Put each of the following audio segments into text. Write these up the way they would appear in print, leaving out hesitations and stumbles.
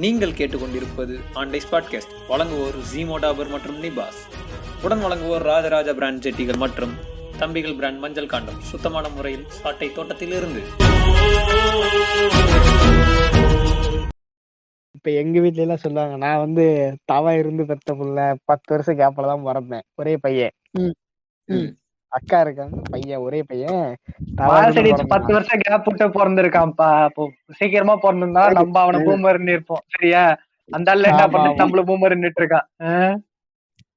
நீங்கள் கேட்டுக்கொண்டிருப்பது ஆண்டைஸ் பாட்காஸ்ட். வழங்குவோர் ஜீமோ டாபர் மற்றும் நிபாஸ். உடன் வழங்குவோர் ராஜராஜ பிராண்ட் ஜெட்டிகள் மற்றும் தம்பிகள் பிராண்ட் மஞ்சள் காண்டம், சுத்தமான முறையில் சாட்டை தோட்டத்தில் இருந்து. இப்ப எங்க வீட்ல எல்லாம் சொல்லுவாங்க, நான் வந்து தவ இருந்து பெத்த புள்ள, 10 வருஷம் கேப்ல தான் பிறந்தேன். ஒரே பையன். அக்கா இருக்காங்க, பையன் ஒரே பையன். 10 வருஷம் கேப் விட்டு பிறந்திருக்கான்ப்பா. அப்போ சீக்கிரமா பிறந்திருந்தா நம்ம அவனை பூமர்னு இருப்போம். சரியா? அந்த ஆள் என்ன பண்ண நம்மள பூமர்ன்னுட்டு இருக்கான்.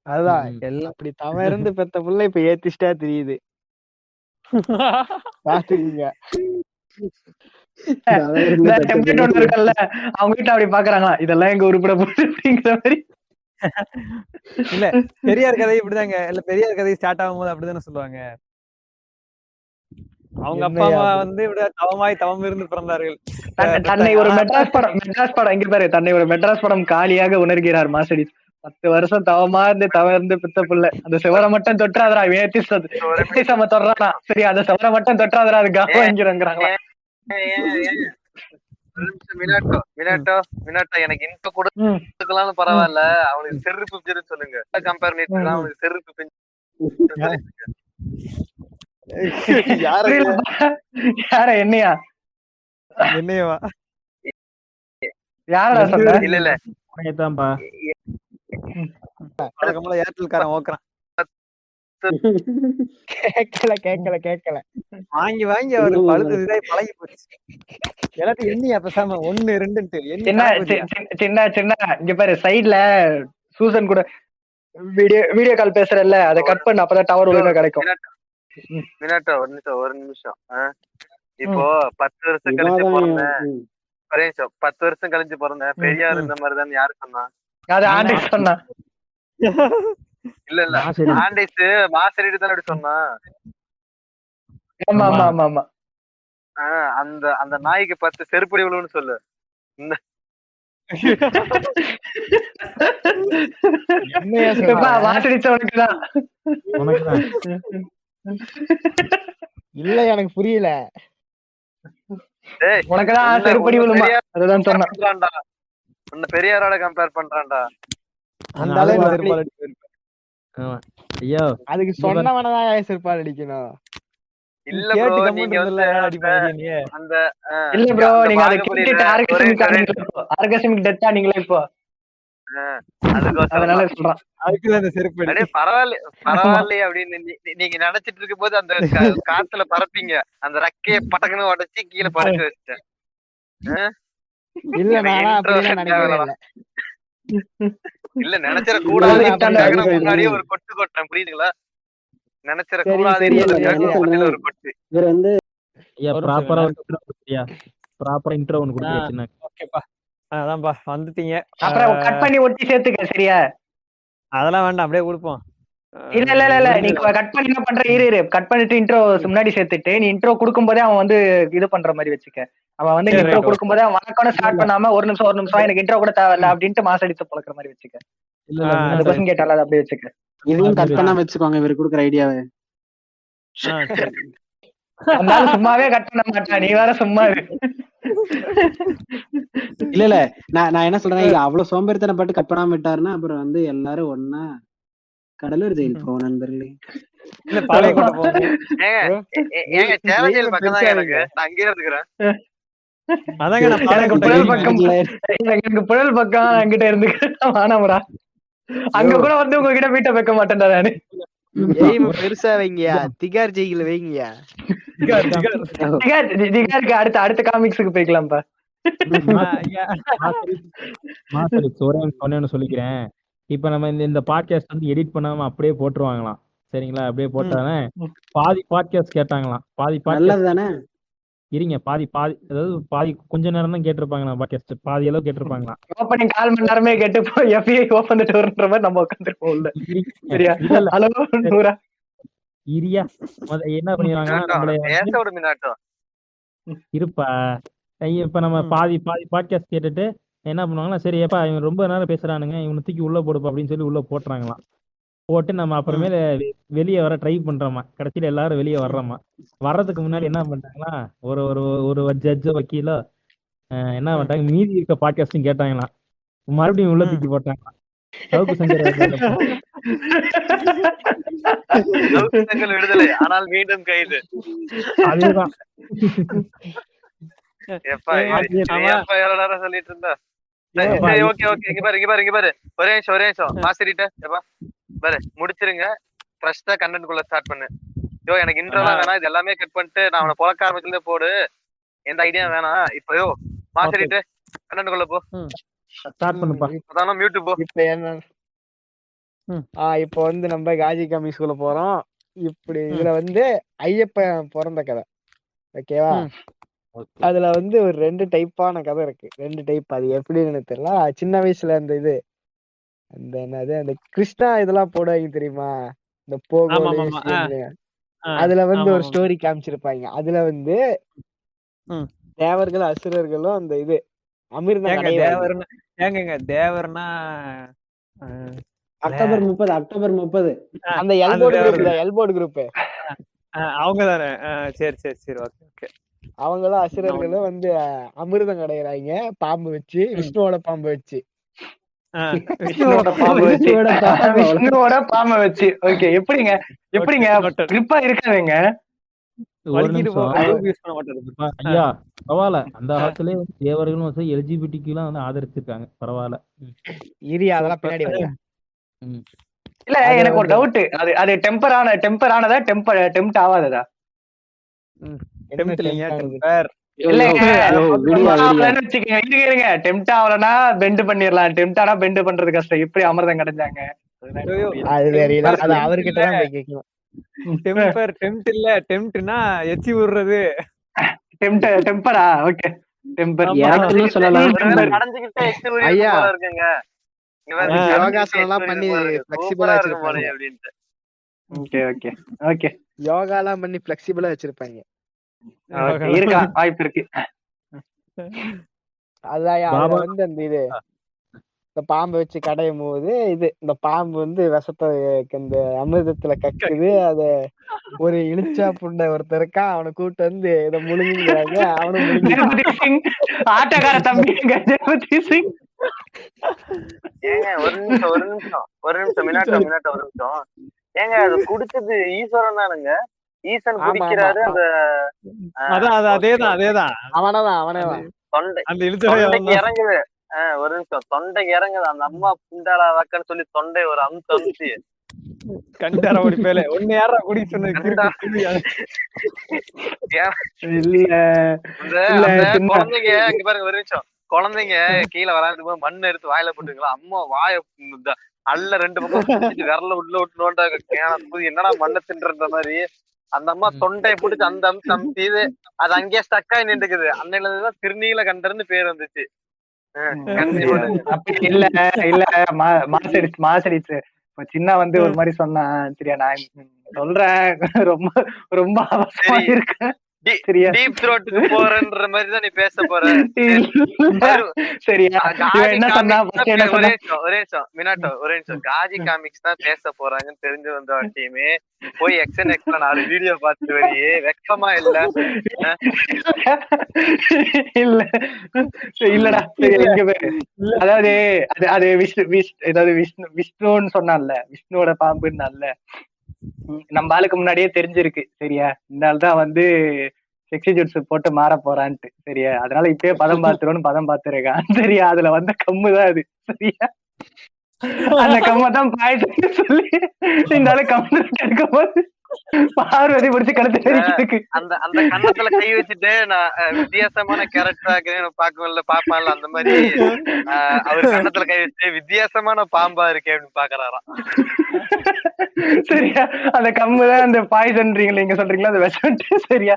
அதுதான் எல்லாம் அப்படி தவ இருந்து பெத்த புள்ள இப்ப ஏத்திஸ்டா தெரியுது. பாத்துக்கீங்க. ஒண்ணு இருக்கல்ல, அவங்க வீட்டுல அப்படி பாக்குறாங்களா, இதெல்லாம் எங்க உருப்பட போகுது அப்படிங்கிற மாதிரி. இல்ல பெரியார் கதை இப்படிதாங்க. இல்ல பெரியார் கதை ஸ்டார்ட் ஆகும் போது அப்படிதானே சொல்லுவாங்க. அவங்க அப்பா அம்மா வந்து இப்படி தவம் இருந்து பிறந்தார்கள். தன்னை ஒரு மெட்ராஸ் படம் இங்க பாரு, தன்னை ஒரு மெட்ராஸ் படம் காலியாக உணர்கிறார் மாசடி. 10 வருஷம் தவமா இருந்து பித்த புள்ள. அந்த சிவரை மட்டும் தொற்றாதரா, வேத்திசம தொடுறானா. சரி, அந்த சிவரை மட்டும் தொற்றாதரா, அது காவ வாங்கிறாங்களா. எனக்கு இன்ஃபோ கொடுக்கலாம்னு பரவாயில்ல, அவனுக்கு செருப்பு பிஞ்சு சொல்லுங்க. கம்பேர் பண்ணிட்டு அவனுக்கு செருப்பு பிஞ்சு. யார என்னையா என்னையவா யாரா சொல்ற? இல்ல இல்ல தான்ப்பா ஏர்டெல் காரன் ஓக்குறான். கேட்கல வாங்கி அவரு பழுது இதாய் பழகி போச்சு. எல்லாத்தையும் எண்ணியா பேசாம 1 2 சின்ன இங்க பாரு, சைடுல சூசன் கூட வீடியோ கால் பேசுறல்ல, அதை கட் பண்ண, அப்பதான் டவர் ஒழுங்கா கிடைக்கும். ஒரு நிமிஷம். இப்போ 10 வருஷம் கழிச்சு பிறந்தேன். 10 வருஷம் கழிச்சு பிறந்தேன். பெரியார் இந்த மாதிரிதான் யாரு சொன்னா? அது ஆண்டேஸ் சொன்னா. இல்ல ஆண்டேஸ் மாசரிட்டு தானே அப்படி சொன்னா. ஆமா. அந்த நாய்க்கு 10 செருப்படி விழுன்னு சொல்லு. வாசடிச்சவனுக்குதான் இல்ல, எனக்கு புரியல. உனக்குதான் செருப்படி விழுமா, அதுதான் சொன்னான்டா. உன்னை பெரியாரோட கம்பேர் பண்றான்டா. அந்த அளவுக்கு அதுக்கு சொன்னவனதான் செருப்பால் அடிக்கணும். இல்ல ப்ரோ, நீங்க வந்து அந்த இல்ல ப்ரோ, நீங்க அதை கேட்டுட்டு ஆர்கஸ்மிக் டெத்தா நீங்களே இப்போ. அதனால சொல்றேன், அதுக்குதான் இந்த செருப்பு. அடே பரவாயில்லையே அப்படின்னு நீங்க நினைச்சிட்டு இருக்கும் போது அந்த காத்துல பறப்பீங்க. அந்த ரெக்கைய பட்டக்குன்னு உடைச்சு கீழே பறக்க வச்சிட்டேன். இல்ல, இல்ல நினைச்சிட கூடாது, முன்னாடியே ஒரு கொட்டு கொட்டேன். புரியுதுங்களா? நினைச்சிட கூடாது ஒரு கொட்டு. இவர் வந்து ப்ராப்பரா இன்ட்ரோ ஒன்னு கொடுத்து. ஓகேப்பா, அதான்ப்பா வந்துட்டீங்க. அப்புறம் கட் பண்ணி ஒட்டி சேர்த்துக்க. சரியா? அதெல்லாம் வேண்டாம், அப்படியே கொடுப்போம். இல்ல நீ கட் பண்ணி என்ன பண்ற, இரு கட் பண்ணிட்டு இன்ட்ரோ முன்னாடி சேர்த்துட்டு, நீ இன்ட்ரோ கொடுக்கும் போதே அவன் வந்து இது பண்ற மாதிரி வச்சுக்க. அவன் வந்து இன்ட்ரோ கொடுக்கும் போதே வணக்கம் ஸ்டார்ட் பண்ணாம ஒரு நிமிஷம் எனக்கு இன்ட்ரோ கூட தேவையில்ல அப்படின்ட்டு மாசடித்து பழக்கிற மாதிரி வச்சுக்க. அந்த கொஸ்டின் கேட்டால அது அப்படியே வச்சுக்க. இதுவும் கட் பண்ணாம வச்சுக்கோங்க, இவரு கொடுக்குற ஐடியாவை. சும்மாவே கட் பண்ண மாட்டான், நீ வேற சும்மா. இல்ல நான் என்ன சொல்றேன், அவ்வளவு சோம்பேறித்தனப்பட்டு கட் பண்ணாம விட்டாருன்னா அப்புறம் வந்து எல்லாரும் ஒன்னா கடலூர் ஜெயில் போவோம் நண்பர்களே. எனக்கு புழல் பக்கம் அங்கிட்ட இருந்துக்கிட்ட வானமுடா. அங்க கூட வந்து உங்ககிட்ட வீட்டை வைக்க மாட்டேன்டா நானு. பெருசா வைங்கயா, திகார் ஜெயில வைங்கயா. திகாருக்கு அடுத்த காமிக்ஸுக்கு போய்க்கலாம்ப்பா. சொல்லிக்கிறேன். இப்ப நம்ம இந்த பாட்காஸ்ட் வந்து எடிட் பண்ணாம அப்படியே போட்டுருவாங்களாம். சரிங்களா? அப்படியே போட்டானே பாதி பாட்காஸ்ட் கேட்டாங்களாம். பாதி நல்லதுதானே. இருங்க, பாதி அதாவது பாதி கொஞ்ச நேரம் தான் கேட்டிருப்பாங்க. பாட்காஸ்ட் பாதி அளவு கேட்டிருப்பாங்களாம். ஓப்பனிங் 1/4 மணி நேரமே கேட்டு எஃபிஐ ஓபன் டோர்ன்ற மாதிரி நம்ம உட்காந்துருப்போம். சரியா? ஹலோ நூரா, இரியா என்ன பண்ணிடுவாங்கன்னா, இருப்பா இப்ப நம்ம பாதி பாட்காஸ்ட் கேட்டுட்டு என்ன பண்ணுவாங்கன்னா, சரி ஏப்பா இவன் ரொம்ப நேரம் பேசுறானுங்க, இவனை தூக்கி உள்ள போடுப்பா அப்படின்னு சொல்லி உள்ள போட்டுறாங்களாம். போட்டு நம்ம அப்புறமேல வெளியே வர ட்ரை பண்றோமா. கடைசியில எல்லாரும் வெளியே வர்றோமா. வர்றதுக்கு முன்னாடி என்ன பண்றாங்களா, ஒரு ஒரு ஜட்ஜோ வக்கீலோ என்ன பண்ணிட்டாங்க, மீதி இருக்க பாட்காஸ்டும் கேட்டாங்களாம், மறுபடியும் உள்ள தூக்கி போட்டாங்க. சவுக்கு சங்கர் விடுதலை ஆனால் மீண்டும் கைது. அதேதான். சொல்லிட்டு இருந்தா இங்க பாரு ஒரே நிமிஷம் மாஸ்டர்ட்ட பாரு முடிச்சிருங்க, ஃப்ரெஷ்ஷா கண்டென்ட் குள்ள ஸ்டார்ட் பண்ணு. எனக்கு இன்ட்ரோலாம் வேணாம், இது எல்லாமே கட் பண்ணிட்டு நான் அவனை புழக்க ஆரம்பிச்சுல போடு, எந்த ஐடியா வேணாம். இப்போ மாஸ்டர்ட்ட கண்டென்ட் குள்ள போ, ஸ்டார்ட் பண்ணுப்பா. அதான் மியூட் போ. இப்ப என்ன இப்ப வந்து நம்ம காஜி கமிஸ்குள்ள போறோம். இப்படி இதுல வந்து ஐயப்பன் பிறந்த கதை, ஓகேவா? அதுல வந்து ஒரு 2 டைப்பான கதை இருக்கு. 2 டைப். அது எப்படின்னு தெரியல. சின்ன வயசுல அந்த இது அந்த என்னது அந்த கிருஷ்ணா இதெல்லாம் போடுவாங்க தெரியுமா, இந்த போகோ, அதுல வந்து ஒரு ஸ்டோரி காமிச்சிருப்பாங்க. அதுல வந்து தேவர்கள் அசுரர்களும் அந்த இது அமிர்தம் தேவர்னா அக்டோபர் 30 அந்த எல்போர்டு குரூப் அவங்க தானே. சரி ஓகே. அவங்களும் அசுரர்களும் வந்து அமிர்தம் கிடையிறாங்க பாம்பு வச்சு, விஷ்ணுவோட பாம்பு வச்சு. விஷ்ணுவோட பாம்பை வச்சு. ஓகே, எப்படிங்க ட்ரிப்பா இருக்காதுங்க. ஒரு நிமிஷம் ஐயா, பரவாயில்ல. அந்த காலத்திலே தேவர்களும் வந்து எல்ஜிபிடிக்கு எல்லாம் வந்து ஆதரிச்சிருக்காங்க. பரவாயில்ல. அதெல்லாம் பின்னாடி வரல. இல்ல, எனக்கு ஒரு டவுட். அது டெம்பர் ஆனதா டெம்ப்ட் ஆகாததா? டெம்ப்ட் ஆகலன்னா பெண்ட் பண்ணிடலாம், டெம்ப்ட் ஆனா பெண்ட் பண்றது கஷ்டம். எப்படி அமிர்தம் கிடைச்சாங்க? அது தெரியல, அது அவர்கிட்ட தான் போய் கேட்கணும். டெம்ப்ட் இல்ல, டெம்ப்ட்னா எச்சி விடுறது. டெம்பரா? ஓகே, டெம்பர் சொல்லலாம். ஐயா, யோகாசனம் எல்லாம் பண்ணி ஃபிளெக்சிபிளா வச்சிருப்பாங்க. ஓகே. யோகா எல்லாம் பண்ணி ஃபிளெக்சிபிளா வச்சிருப்பாங்க. இருக்கா, வாய்ப்பு இருக்கு. அதான் வந்து அந்த இது இந்த பாம்பை வச்சு கடையும் போது இந்த பாம்பு வந்து விஷத்தை இந்த அமிர்தத்துல கக்குது. அத ஒரு இழிச்சா புண்டை ஒருத்தர் இருக்கா, அவனை கூட்டு வந்து இதை முழுங்குறாங்க. அவனும் ஆட்டக்கார தம்பி ஏங்க ஒரு நிமிஷம் மினாட்டோ ஒரு நிமிஷம். ஏங்க அது குடிச்சது ஈஸ்வரன் தானுங்க. ஈசன் குடிக்கிறாரு. அதேதான் அவனேதான் தொண்டைக்கு இறங்குது. ஒரு நிமிஷம், தொண்டைக்கு இறங்குது. அந்த அம்மா புண்டாளா வாக்கன்னு சொல்லி தொண்டை ஒரு அமுச்சு கண்டார ஓடி பேல ஒன்னு யாரா குடி சொன்னது. குழந்தைங்க இங்க பாருங்க, ஒரு நிமிஷம். குழந்தைங்க கீழே வராதுக்கு போது மண் எடுத்து வாயில போட்டுக்கலாம். அம்மா வாய அல்ல 2 பக்கம் விரல உள்ள விட்டுனோன்றாங்க. என்னடா மண்ணை தின்ற மாதிரி அந்த அம்மா தொண்டையை பிடிச்சி அந்த அம்சம் இது அது அங்கேயே ஸ்டக்காய் நின்றுக்குது. அன்னையிலதான் திருநீல கண்டர்னு பேர் வந்துச்சு. இல்ல மாசடிச்சு சின்ன வந்து ஒரு மாதிரி சொன்னா. சரியா, நான் சொல்றேன். ரொம்ப ரொம்ப அவசரமா இருக்கேன். டீப் த்ரோட்டுக்கு போறன்ற மாதிரி தான் நீ பேச போற. சரியா, என்ன சொன்னா ஒரே நிமிஷம் மினாட்டோ, ஒரே நிமிஷம். காஜி காமிக்ஸ் தான் பேச போறாங்கன்னு தெரிஞ்சு வந்த வாட்டியுமே போய் எக்ஸ்என்எக்ஸ்ல 4 வீடியோ பார்த்துட்டு வரையே வெக்கமா இல்ல? இல்லடா, இங்க பேரு அதாவது அது விஷ்ணுன்னு சொன்னான்ல, விஷ்ணுவோட பாம்புன்னு நம்ம ஆளுக்கு முன்னாடியே தெரிஞ்சிருக்கு. சரியா, இந்த ஆள் தான் வந்து செக்ஸி ஜூட்ஸ் போட்டு மாற போறான்ட்டு. சரியா, அதனால இப்பயே பதம் பார்த்துருக்கான். சரியா, அதுல வந்த கம்முதான் அது. சரியா, அந்த கம்மதான் பாய்ட்டு சொல்லி இந்த ஆளு கம்மு இருக்கும் போது பார்வதி பிடிச்சி கழுத்து அந்த கண்ணத்துல கை வச்சுட்டு நான் வித்தியாசமான கேரக்டரா பாப்பான்ல அந்த மாதிரி அவர் கண்ணத்துல கை வச்சு வித்தியாசமான பாம்பா இருக்கே அப்படின்னு பாக்குறாராம். சரியா, அந்த கம்முதான் அந்த பாய்சன்றீங்களா நீங்க சொல்றீங்களா, அந்த விஷம். சரியா,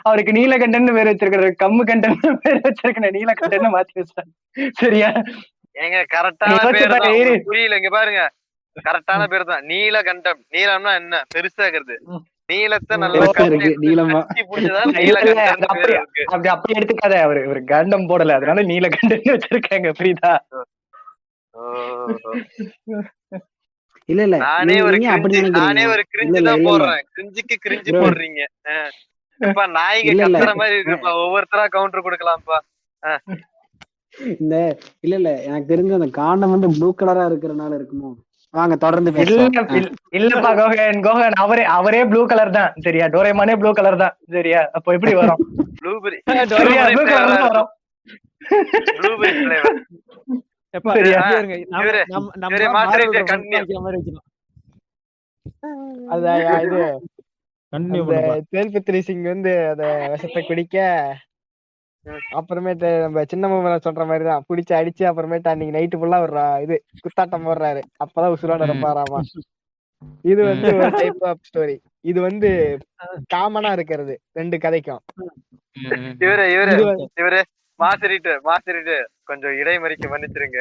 அவருக்கு நீலகண்டன் பேர் வச்சிருக்கிற கம்மு கண்டன் பேர் வச்சிருக்க நீலகண்டன் மாத்தி வச்சாங்க. சரியா, ஏங்க கரெக்டான பேரு புரியல. இங்க பாருங்க, கரெக்டான பேர் தான் நீலகண்டம். நீலம்னா என்ன, பெருசாகிறது. நீலத்தை நல்லா அப்படி எடுத்துக்காத. அவரு கண்டம் போடல, அதனால நீலகண்டன் வச்சிருக்காங்க. புரியுதா? இல்ல நானே ஒரு கிரிஞ்சு தான் போடுறேன். கிரிஞ்சுக்கு கிரிஞ்சு போடுறீங்க. இப்ப நாய்ங்க இல்ல இல்ல கத்துற மாதிரி இருக்குப்பா, ஒவ்வொருத்தரா கவுண்டர் கொடுக்கலாம்ப்பா. இந்த இல்ல எனக்கு தெரிஞ்ச அந்த காண்டம் வந்து ப்ளூ கலரா இருக்கிறனால இருக்குமோ. வாங்க தொடர்ந்து இல்ல பேசலாம். இல்லப்பா கோகன் அவரே ப்ளூ கலர் தான் சரியா, டோரேமானே ப்ளூ கலர் தான் சரியா, அப்போ எப்படி வரும்? ப்ளூபெரி சரியா, ப்ளூ கலர் தான் வரும். Blueberry flavour. எப்பா, சரியா? இங்கே இருங்க. இவரே- இவரே மாத்திரைக்கு கண்ணு. மாதிரி வச்சுக்கலாம். அதான் இது கண்டினியூ அந்த பண்ணுப்பா. தேல்பத்திரி சிங் வந்து அத விஷத்தை குடிக்க, அப்புறமேட்டு நம்ம சின்ன மாமன் சொல்ற மாதிரிதான் புடிச்சு அடிச்சு, அப்புறமேட்டு அன்னைக்கு நைட்டு ஃபுல்லா ஒரு இது குத்தாட்டம் போடுறாரு. அப்பதான் உசுரோட இருப்பாராமா. இது வந்து ஒரு டைப் ஆஃப் ஸ்டோரி. இது வந்து காமனா இருக்கிறது ரெண்டு கதைக்கும். இவரே மாசரிட்டு கொஞ்சம் இடைமறிக்க மன்னிச்சிருங்க.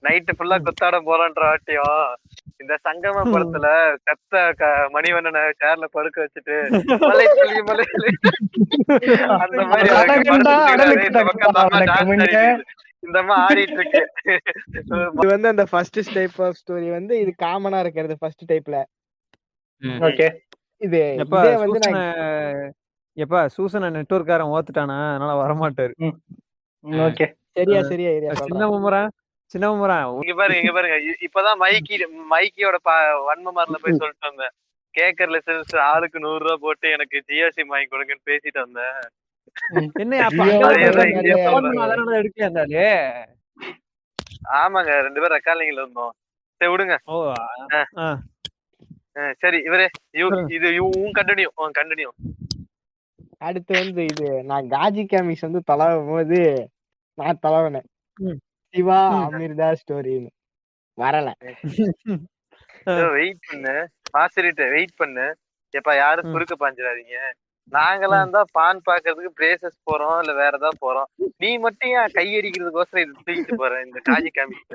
நைட்டு ஃபுல்லா குத்தாடம் போறன்ற வாட்டியும் இந்த சங்கம படத்துல மணிவண்ணனை சேர்ல படுக்க வச்சுட்டு மலை துளி அந்த மாதிரி இந்த மாதிரி ஆடிட்டு இருக்கு. இது வந்து அந்த ஃபர்ஸ்ட் டைப் ஆஃப் ஸ்டோரி வந்து இது காமனா இருக்கிறது ஃபர்ஸ்ட் டைப்ல. ஓகே. இது எப்பா இதே வந்து நான் சூசனை நெட்வொர்க்காரன் ஓத்துட்டானா, அதனால வரமாட்டாரு. ஓகே. சரியா ஏரியா சின்ன மும்முரா இங்க பாருங்க இப்பதான் மைக்கியோட வன்மமாரில போய் சொல்லிட்டு வந்தேன். கேக்கர் லிசன்ஸ் ஆளுக்கு 100 ரூபா போட்டு எனக்கு ஜியோ சிம் வாங்கி கொடுங்கன்னு பேசிட்டு வந்தேன். எடுக்கல. ஆமாங்க, 2 பேரும் ரெக்கார்டிங்ல இருந்தோம். சரி விடுங்க. சரி இவரே இது கண்டினியூ. அடுத்து வந்து இது நான் காஜி கேமிக்ஸ் வந்து தலவும் போது நான் தலவனேன். சிவா அமிர்தா ஸ்டோரின்னு வரல. வெயிட் பண்ணு. எப்ப யாரும் குறுக்க பாஞ்சிடாதீங்க. நாங்கெல்லாம் இருந்தா பான் பாக்குறதுக்கு பிரேசஸ் போறோம், இல்ல வேற ஏதாவது போறோம். நீ மட்டும் ஏன் கையடிக்கிறதுக்கோசரம் இது தூக்கிட்டு போற இந்த காஜி காமிக்ஸ்?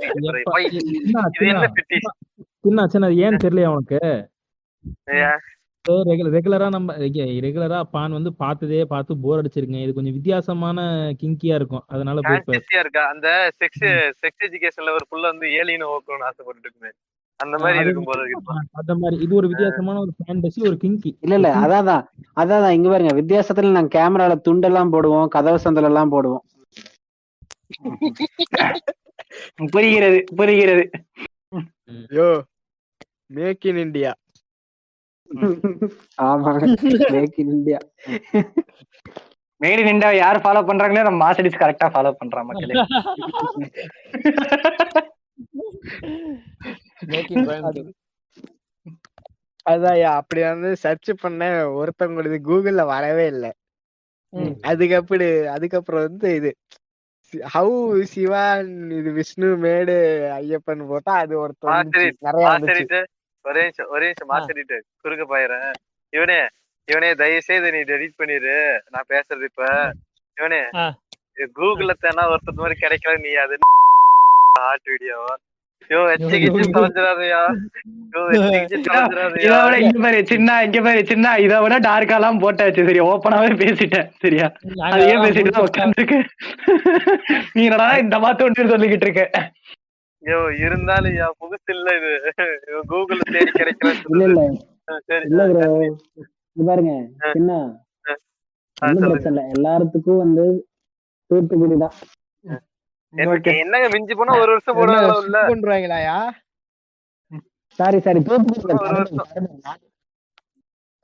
இது என்ன பிட்டி? அது ஏன்னு தெரியல அவனுக்கு. ரெகுலரா பான் வந்து பார்த்து போர் அடிச்சிருக்கேன். இது கொஞ்சம் வித்தியாசமான கிங்கியா இருக்கும், அதனால இருக்கா? அந்த செக்ஸ் எஜுகேஷன்ல ஒரு புள்ள வந்து ஏலியன் ஓக்கணும்னு ஆசைப்பட்டு இருக்குமே, அந்த மாதிரி இருக்கும் போல இருக்கு. அந்த மாதிரி இது ஒரு வித்தியாசமான ஒரு ஃபேண்டசி, ஒரு கிங்கி. இல்ல அதான் இங்க பாருங்க, வித்தியாசத்துல நாங்க கேமரால துண்டெல்லாம் போடுவோம், கதவு சந்தல் எல்லாம் போடுவோம். புரிகிறது. Yo make in India. ஆமா, make in India. Made in India யார் ஃபாலோ பண்றாங்களோ நம்ம மாசடிஸ் கரெக்டா ஃபாலோ பண்றான் மக்களே. அதான் அப்படி வந்து சர்ச் பண்ண ஒருத்தவங்களுக்கு கூகுள்ல வரவே இல்லை. அதுக்கப்புறம் வந்து இது ஹவு சிவா இது விஷ்ணு மேடு ஐயப்பன் போட்டா அது ஒருத்தர் நிறைய ஒரே நிமிஷம் மாத்திட்டு குறுக்க போயிறேன். இவனே தயவு செய்து நீ டெலிட் பண்ணிரு நான் பேசுறது. இப்ப இவனே கூகுள்ல தானே ஒருத்தர் மாதிரி கிடைக்கல, நீ அது ஹாட் வீடியோ சின்ன இதை விட டார்க்காலாம் போட்டாச்சு சரியா, ஓப்பனாவே பேசிட்டேன் சரியா. அதையே பேசிட்டு உட்காந்துருக்கு. நீ என்னடா இந்த மாத்த ஒன்று சொல்லிக்கிட்டு இருக்க? இருந்தாலும் புதுசு இல்ல இது, கூகுள் தேடி கிடைக்கிறேன். பாருங்க சின்ன பிரச்சனை எல்லாத்துக்கும் வந்து தூத்துக்குடிதான். என்னங்க மிஞ்சி போனா ஒரு வருஷம் போடுவாங்களா? Sorry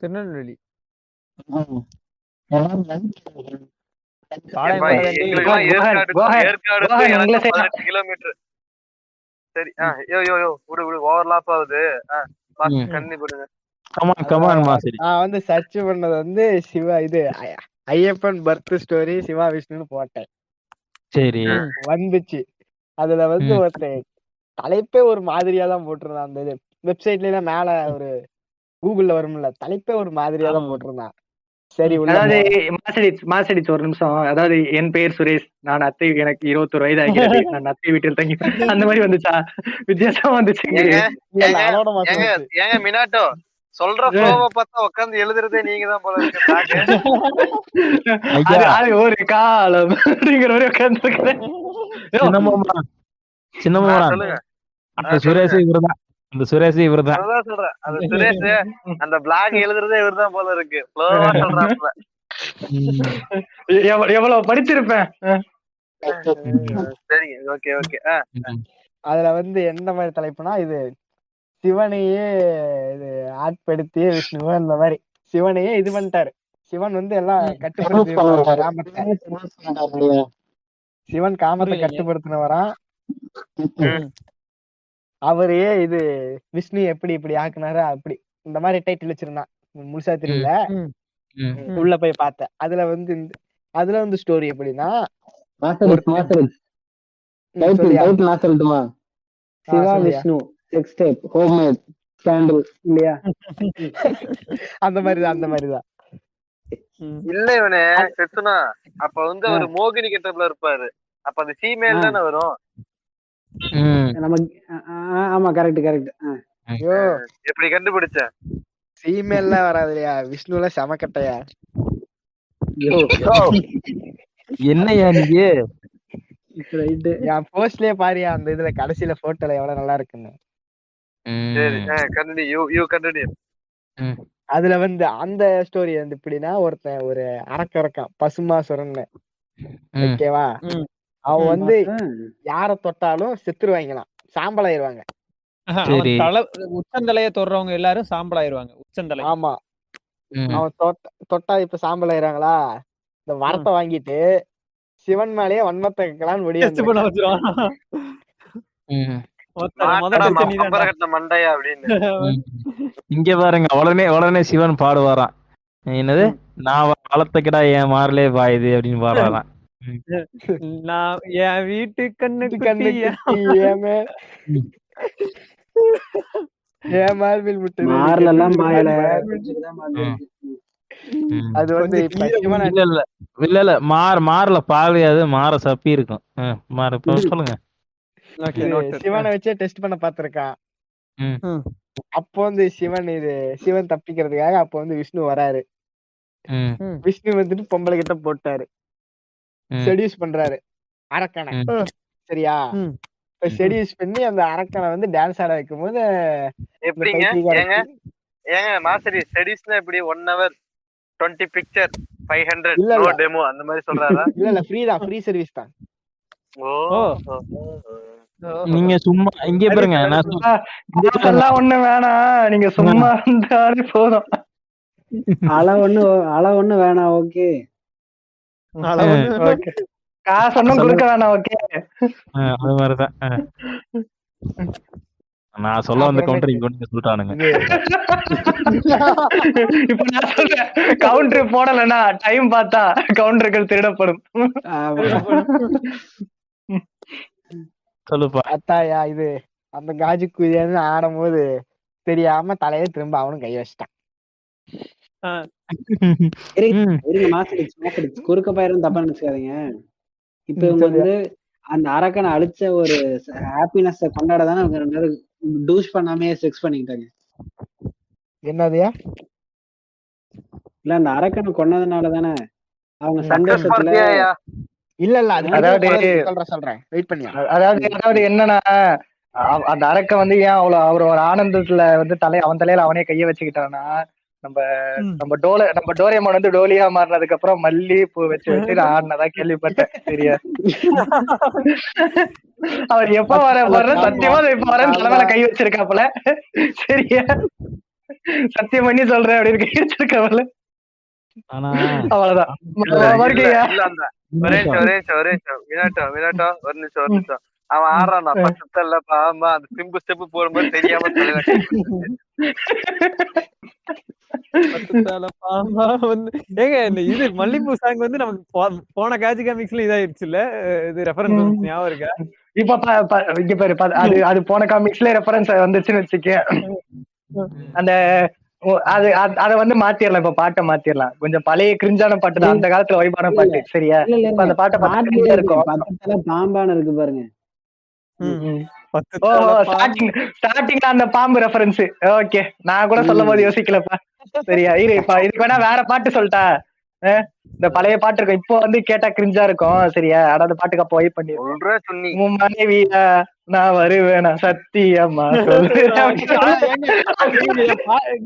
Tirunelveli kilometre. சரி ஓவர்லாப் ஆகுது. கண்ணி போடுங்க. வந்து சர்ச் பண்ணது வந்து சிவா இது ஐயப்பன் பர்த் ஸ்டோரி சிவா விஷ்ணுன்னு போட்டேன். சரி வந்துச்சு. அதுல வந்து ஒருத்தர் தலைப்பே ஒரு மாதிரியா தான் போட்டிருந்தான். அந்த இது வெப்சைட்ல எல்லாம் மேல ஒரு கூகுள்ல வரும்ல, தலைப்பே ஒரு மாதிரியா தான் போட்டிருந்தான். சரி, அதாவது மாசடிச்சு ஒரு நிமிஷம். அதாவது என் பெயர் சுரேஷ், நான் அத்தை, எனக்கு 21 வயது ஆகிறது, நான் அத்தை வீட்டில் தங்கி அந்த மாதிரி வந்துச்சா? வித்தியாசமா வந்துச்சு. ஏங்க மினாட்டோ சொல்ற ஃப்ளோவை பார்த்தா உட்கார்ந்து எழுதுறதே நீங்க தான் போல இருக்கு. ஒரு காலம் அப்படிங்கிற மாதிரி உட்கார்ந்து சொல்லுங்க. சுரேஷ் இவர்தான், அந்த சுரேஷ் இவர்தான் சொல்றேன். அந்த சுரேஷ் அந்த பிளாக் எழுதுறதே இவர்தான் போல இருக்கு. ஃப்ளோவா சொல்றாப்ல. எவ்வளவு படிச்சிருப்பேன். சரிங்க, ஓகே ஓகே. அதுல வந்து எந்த மாதிரி தலைப்புனா, இது சிவனையே இது ஆட்படுத்திய விஷ்ணுவ இந்த மாதிரி சிவனையே இது பண்ணிட்டாரு. சிவன் வந்து எல்லாம் கட்டுப்படுத்தி காமத்தை. சிவன் காமத்தை கட்டுப்படுத்தினவரான். அவரையே இது விஷ்ணு எப்படி இப்படி ஆக்குனாரு அப்படி இந்த மாதிரி டைட்டில் வச்சிருந்தான். முழுசா தெரியல, உள்ள போய் பார்த்தேன். அதுல வந்து ஸ்டோரி எப்படின்னா, Shiva Vishnu sex type homemade candle இல்லையா? அந்த மாதிரிதான். இல்ல இவனே செத்துனா அப்ப வந்து அவர் மோகினி கெட்டப்ல இருப்பாரு. அப்ப அது ஃபீமேல் தானே வரும். ஆமா கரெக்ட். ஐயோ எப்படி கண்டுபிடிச்ச? ஃபீமேல்ல வராதுலையா, விஷ்ணுல சமக்கட்டையா. என்னையா நீங்க என் போஸ்ட்லயே பாரியா, அந்த இதுல கடைசியில போட்டோல எவ்வளவு நல்லா இருக்குன்னு. சரி கண்டினியூ கண்டினியூ. அதுல வந்து அந்த ஸ்டோரி வந்து எப்படின்னா, ஒருத்தன் ஒரு அரக்கறக்கான் பசுமாசுரன்னு, ஓகேவா? அவன் வந்து யார தொட்டாலும் செத்துருவாங்களாம், சாம்பல் ஆயிருவாங்க. உச்சந்தலைய தொடுறவங்க எல்லாரும் சாம்பல் ஆயிருவாங்க. உச்சந்தலை. ஆமா, அவன் தொட்டா இப்ப சாம்பல் ஆயிராங்களா, இந்த வரத்தை வாங்கிட்டு சிவன் மேலேயே வன்மத்தை வைக்கலான்னு மண்டையா அப்படின்னு. இங்க பாருங்க, உடனே சிவன் பாடுவாராம், என்னது நான் வளர்த்தக்கடா என் மாறலே பாயுது அப்படின்னு பாடுவாராம். நான் என் வீட்டு கண்ணு அது வந்து இல்ல மாறல பாவையாது, மாற சப்பி இருக்கும். சொல்லுங்க. சிவனை வச்சே டெஸ்ட் பண்ண பாத்திருக்கான். அப்போ வந்து சிவன் தப்பிக்கிறதுக்காக அப்போ வந்து விஷ்ணு வராரு. விஷ்ணு வந்துட்டு பொம்பளை கிட்ட போட்டாரு, செடியூஸ் பண்றாரு அரக்கனை. சரியா? செடியூஸ் பண்ணி அந்த அரக்கனை வந்து டான்ஸ் ஆட வைக்கும் போது மாஸ்டர் ஸ்டடீஸ்னா எப்படி 1 hour 20 picture 500 நோ டெமோ அந்த மாதிரி சொல்றாரா? இல்ல ஃப்ரீ சர்வீஸ் தான். நீங்க சும்மா இங்கே பாருங்க, நான் ஒண்ணு வேணாம், நீங்க சும்மா இருந்தாலே போதும். அள ஒண்ணு வேணாம். ஓகே, காசு ஒண்ணும் கொடுக்க வேணாம். ஓகே, அது மாதிரிதான். நான் சொல்ல வந்த கவுண்டர் இங்க வந்து சொல்லிட்டானுங்க. இப்ப நான் சொல்றேன், கவுண்டர் போடலன்னா டைம் பார்த்தா கவுண்டர்கள் திருடப்படும். சொல்லுப்பா. அத்தாயா, இது அந்த காஜு குதியான்னு ஆடும் போது தெரியாம தலையை திரும்ப அவனும் கை வச்சிட்டான். குறுக்க பயிரும் தப்பா நினைச்சுக்காதீங்க. இப்ப இவங்க வந்து அந்த அரக்கனை அழிச்ச ஒரு ஹாப்பினஸ் கொண்டாட தானே அவங்க 2 பேரும் டூஷ் பண்ணாமே செக்ஸ் பண்ணிக்கிட்டாங்க. என்னதையா? இல்ல அந்த அரக்கனை கொன்னதுனால தானே அவங்க சந்தோஷத்துல. இல்ல அதாவது சொல்றேன் வெயிட் பண்ணியா. அதாவது என்னன்னா, அந்த அரக்க வந்து ஏன் அவர் ஒரு ஆனந்தத்துல வந்து அவன் தலையில அவனே கைய வச்சுக்கிட்டானா, நம்ம டோரேமான் வந்து டோலியா மாறினதுக்கு அப்புறம் மல்லி பூ வச்சு ஆடினதா கேள்விப்பட்டேன். சரியா? அவர் எப்ப வர சத்தியமா இப்ப வர தலைமையில கை வச்சிருக்காப்புல. சரியா? சத்தியம் பண்ணி சொல்றேன் அப்படின்னு கை வச்சிருக்காப்புல. அவ்வளவுதான். ஒரு நிமிஷம் அவன் ஆடுறான் பக்கத்துல பாம்பா அந்த சிம்பு ஸ்டெப் போடும்போது தெரியாம இது மல்லிப்பூ சாங் வந்து நமக்கு போன காஜி காமிக்ஸ்ல இதாயிருச்சு இல்ல, இது ரெஃபரன்ஸ் ஞாபகம் இருக்கா? இப்ப இங்க பாரு, அது போன காமிக்ஸ்ல ரெஃபரன்ஸ் வந்துச்சுன்னு வச்சுக்க, அந்த அத வந்து மாத்திரலாம். இப்ப பாட்டை மாத்திரலாம், கொஞ்சம் பழைய கிரிஞ்சான பாட்டு தான், அந்த காலத்துல வைபான பாட்டு. சரியா? இப்ப அந்த பாட்டை இருக்கும் பாம்பான இருக்கு பாருங்க. ஸ்டார்டிங்ல அந்த பாம்பு ரெஃபரன்ஸ். ஓகே, நான் கூட சொல்லும் போது யோசிக்கலப்பா. சரியா? இப்ப இதுக்கு வேணா வேற பாட்டு சொல்லிட்டா, இந்த பழைய பாட்டு இருக்கும், இப்போ வந்து கேட்டா கிரிஞ்சா இருக்கும். சரியா? அதாவது பாட்டுக்கு அப்போ வைப் பண்ணி மனைவிய நான் வருவேனா சத்தியம்மா சொல்றேன்.